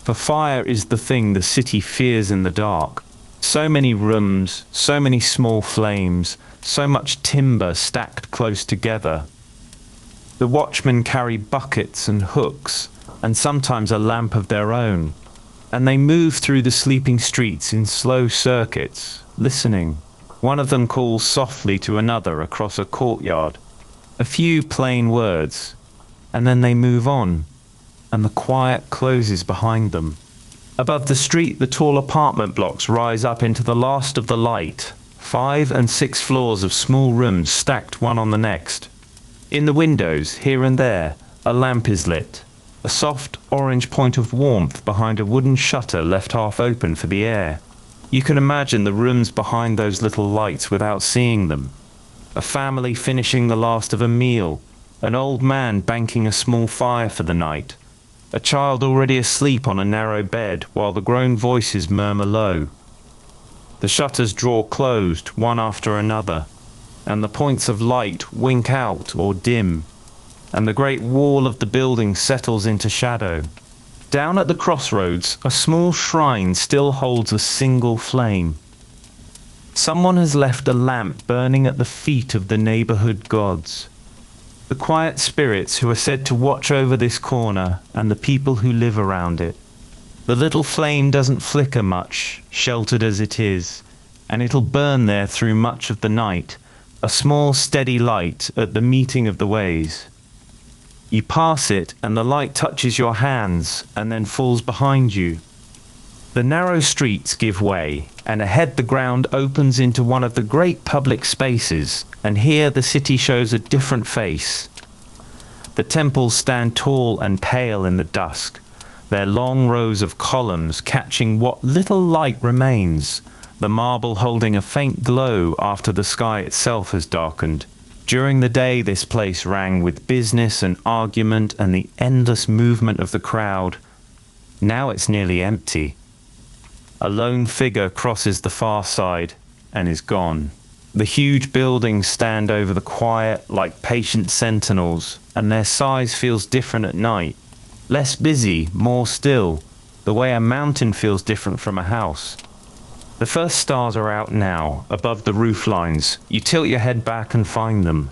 For fire is the thing the city fears in the dark. So many rooms, so many small flames, so much timber stacked close together. The watchmen carry buckets and hooks, and sometimes a lamp of their own, and they move through the sleeping streets in slow circuits, listening. One of them calls softly to another across a courtyard, a few plain words, and then they move on, and the quiet closes behind them. Above the street, the tall apartment blocks rise up into the last of the light, 5 and 6 floors of small rooms stacked one on the next. In the windows, here and there, a lamp is lit, a soft orange point of warmth behind a wooden shutter left half open for the air. You can imagine the rooms behind those little lights without seeing them. A family finishing the last of a meal, an old man banking a small fire for the night, a child already asleep on a narrow bed while the grown voices murmur low. The shutters draw closed, one after another, and the points of light wink out or dim, and the great wall of the building settles into shadow. Down at the crossroads, a small shrine still holds a single flame. Someone has left a lamp burning at the feet of the neighborhood gods, the quiet spirits who are said to watch over this corner and the people who live around it. The little flame doesn't flicker much, sheltered as it is, and it'll burn there through much of the night, a small steady light at the meeting of the ways. You pass it and the light touches your hands and then falls behind you. The narrow streets give way, and ahead the ground opens into one of the great public spaces, and here the city shows a different face. The temples stand tall and pale in the dusk, their long rows of columns catching what little light remains, the marble holding a faint glow after the sky itself has darkened. During the day this place rang with business and argument and the endless movement of the crowd. Now it's nearly empty. A lone figure crosses the far side and is gone. The huge buildings stand over the quiet like patient sentinels, and their size feels different at night. Less busy, more still, the way a mountain feels different from a house. The first stars are out now, above the roof lines. You tilt your head back and find them.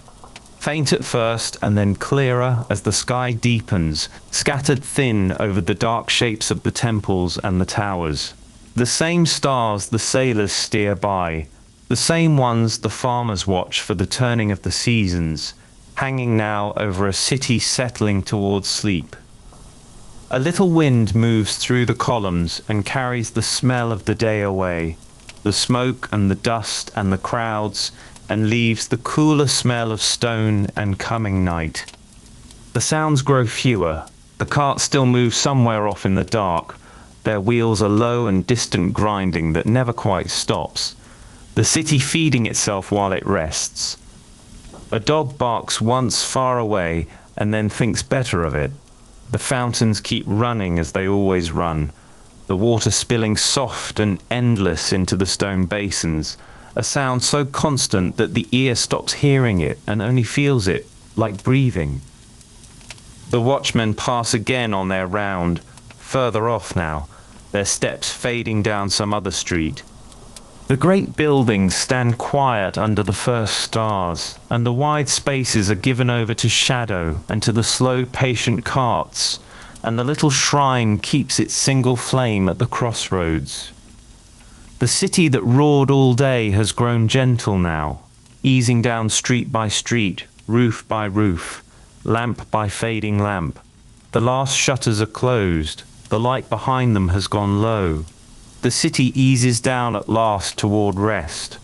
Faint at first and then clearer as the sky deepens, scattered thin over the dark shapes of the temples and the towers. The same stars the sailors steer by, the same ones the farmers watch for the turning of the seasons, hanging now over a city settling towards sleep. A little wind moves through the columns and carries the smell of the day away, the smoke and the dust and the crowds, and leaves the cooler smell of stone and coming night. The sounds grow fewer. The cart still moves somewhere off in the dark. Their wheels are low and distant grinding that never quite stops, the city feeding itself while it rests. A dog barks once far away and then thinks better of it. The fountains keep running as they always run, the water spilling soft and endless into the stone basins, a sound so constant that the ear stops hearing it and only feels it, like breathing. The watchmen pass again on their round, further off now, their steps fading down some other street. The great buildings stand quiet under the first stars, and the wide spaces are given over to shadow and to the slow, patient carts, and the little shrine keeps its single flame at the crossroads. The city that roared all day has grown gentle now, easing down street by street, roof by roof, lamp by fading lamp. The last shutters are closed. The light behind them has gone low. The city eases down at last toward rest.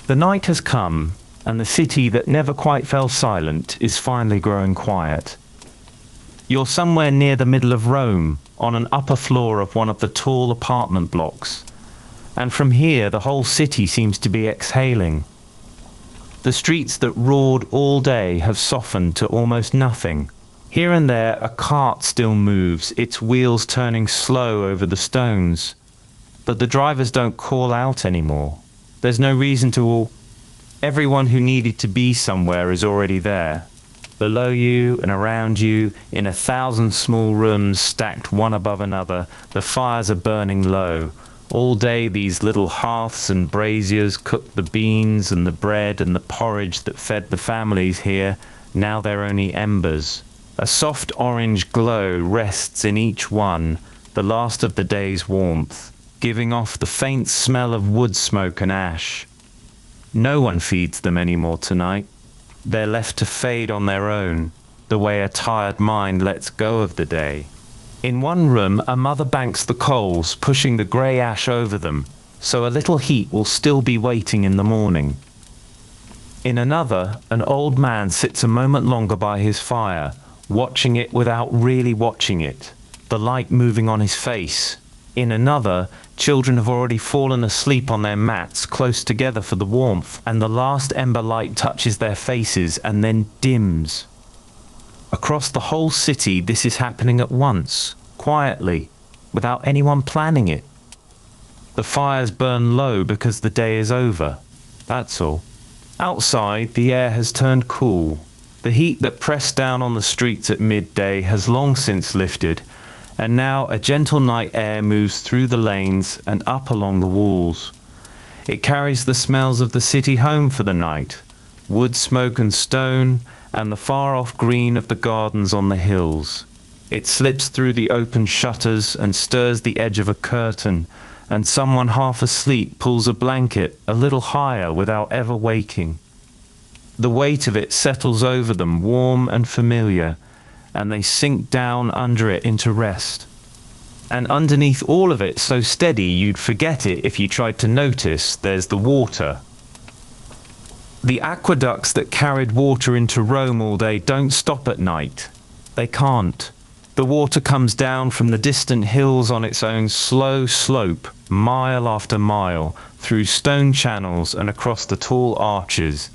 The night has come, and the city that never quite fell silent is finally growing quiet. You're somewhere near the middle of Rome, on an upper floor of one of the tall apartment blocks, and from here the whole city seems to be exhaling. The streets that roared all day have softened to almost nothing. Here and there a cart still moves, its wheels turning slow over the stones. But the drivers don't call out anymore. There's no reason to all. Everyone who needed to be somewhere is already there. Below you and around you, in 1,000 small rooms stacked one above another, the fires are burning low. All day these little hearths and braziers cooked the beans and the bread and the porridge that fed the families here. Now they're only embers. A soft orange glow rests in each one, the last of the day's warmth, giving off the faint smell of wood smoke and ash. No one feeds them anymore tonight. They're left to fade on their own, the way a tired mind lets go of the day. In one room, a mother banks the coals, pushing the grey ash over them, so a little heat will still be waiting in the morning. In another, an old man sits a moment longer by his fire, watching it without really watching it, the light moving on his face. In another, children have already fallen asleep on their mats close together for the warmth, and the last ember light touches their faces and then dims. Across the whole city, this is happening at once, quietly, without anyone planning it. The fires burn low because the day is over. That's all. Outside, the air has turned cool. The heat that pressed down on the streets at midday has long since lifted, and now a gentle night air moves through the lanes and up along the walls. It carries the smells of the city home for the night, wood smoke and stone, and the far-off green of the gardens on the hills. It slips through the open shutters and stirs the edge of a curtain, and someone half asleep pulls a blanket a little higher without ever waking. The weight of it settles over them, warm and familiar, and they sink down under it into rest. And underneath all of it, so steady you'd forget it if you tried to notice, there's the water. The aqueducts that carried water into Rome all day don't stop at night. They can't. The water comes down from the distant hills on its own slow slope, mile after mile, through stone channels and across the tall arches.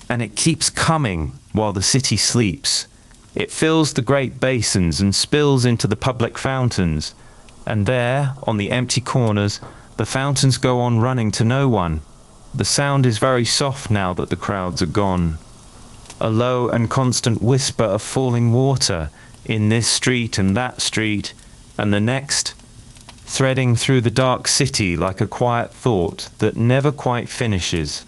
And it keeps coming while the city sleeps. It fills the great basins and spills into the public fountains. And there, on the empty corners, the fountains go on running to no one. The sound is very soft now that the crowds are gone. A low and constant whisper of falling water in this street and that street and the next, threading through the dark city like a quiet thought that never quite finishes.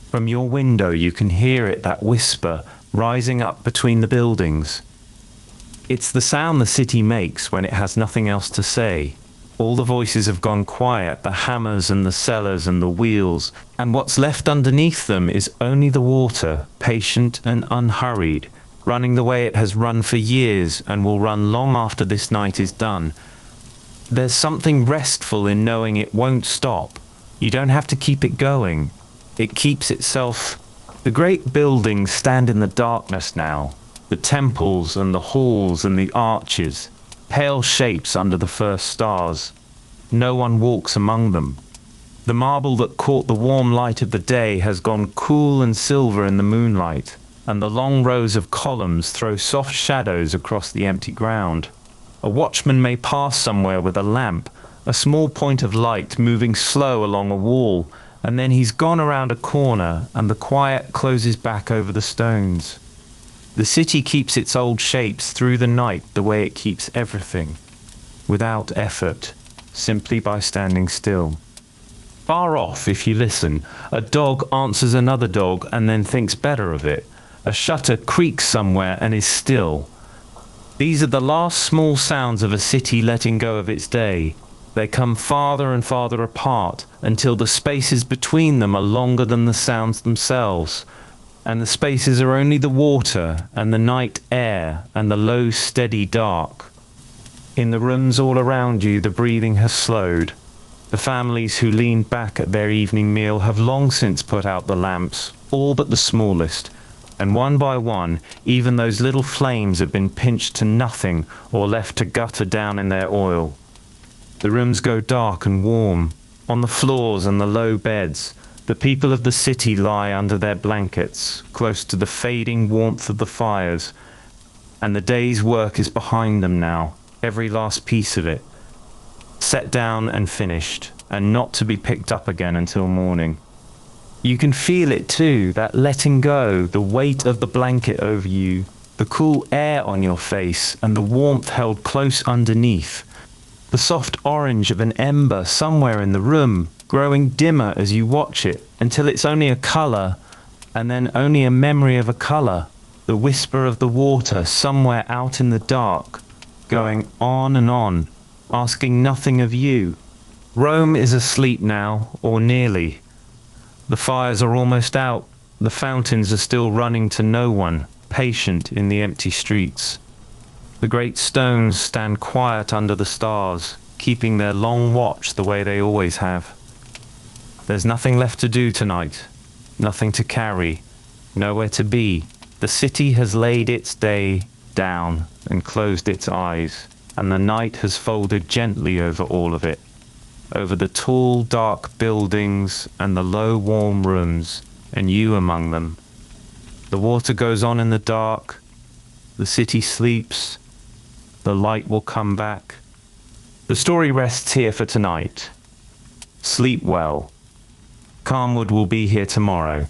From your window you can hear it, that whisper, rising up between the buildings. It's the sound the city makes when it has nothing else to say. All the voices have gone quiet, the hammers and the cellars and the wheels, and what's left underneath them is only the water, patient and unhurried, running the way it has run for years and will run long after this night is done. There's something restful in knowing it won't stop. You don't have to keep it going. It keeps itself. The great buildings stand in the darkness now, the temples and the halls and the arches, pale shapes under the first stars. No one walks among them. The marble that caught the warm light of the day has gone cool and silver in the moonlight, and the long rows of columns throw soft shadows across the empty ground. A watchman may pass somewhere with a lamp, a small point of light moving slow along a wall, and then he's gone around a corner and the quiet closes back over the stones. The city keeps its old shapes through the night the way it keeps everything, without effort, simply by standing still. Far off, if you listen, a dog answers another dog and then thinks better of it. A shutter creaks somewhere and is still. These are the last small sounds of a city letting go of its day. They come farther and farther apart until the spaces between them are longer than the sounds themselves. And the spaces are only the water and the night air and the low steady dark. In the rooms all around you the breathing has slowed. The families who leaned back at their evening meal have long since put out the lamps, all but the smallest, and one by one even those little flames have been pinched to nothing or left to gutter down in their oil. The rooms go dark and warm. On the floors and the low beds, the people of the city lie under their blankets, close to the fading warmth of the fires, and the day's work is behind them now, every last piece of it, set down and finished, and not to be picked up again until morning. You can feel it too, that letting go, the weight of the blanket over you, the cool air on your face, and the warmth held close underneath, the soft orange of an ember somewhere in the room, growing dimmer as you watch it, until it's only a colour, and then only a memory of a colour, the whisper of the water somewhere out in the dark, going on and on, asking nothing of you. Rome is asleep now, or nearly. The fires are almost out, the fountains are still running to no one, patient in the empty streets. The great stones stand quiet under the stars, keeping their long watch the way they always have. There's nothing left to do tonight, nothing to carry, nowhere to be. The city has laid its day down and closed its eyes, and the night has folded gently over all of it, over the tall, dark buildings and the low, warm rooms, and you among them. The water goes on in the dark, The city sleeps. The light will come back. The story rests here for tonight. Sleep well. Calmwood will be here tomorrow.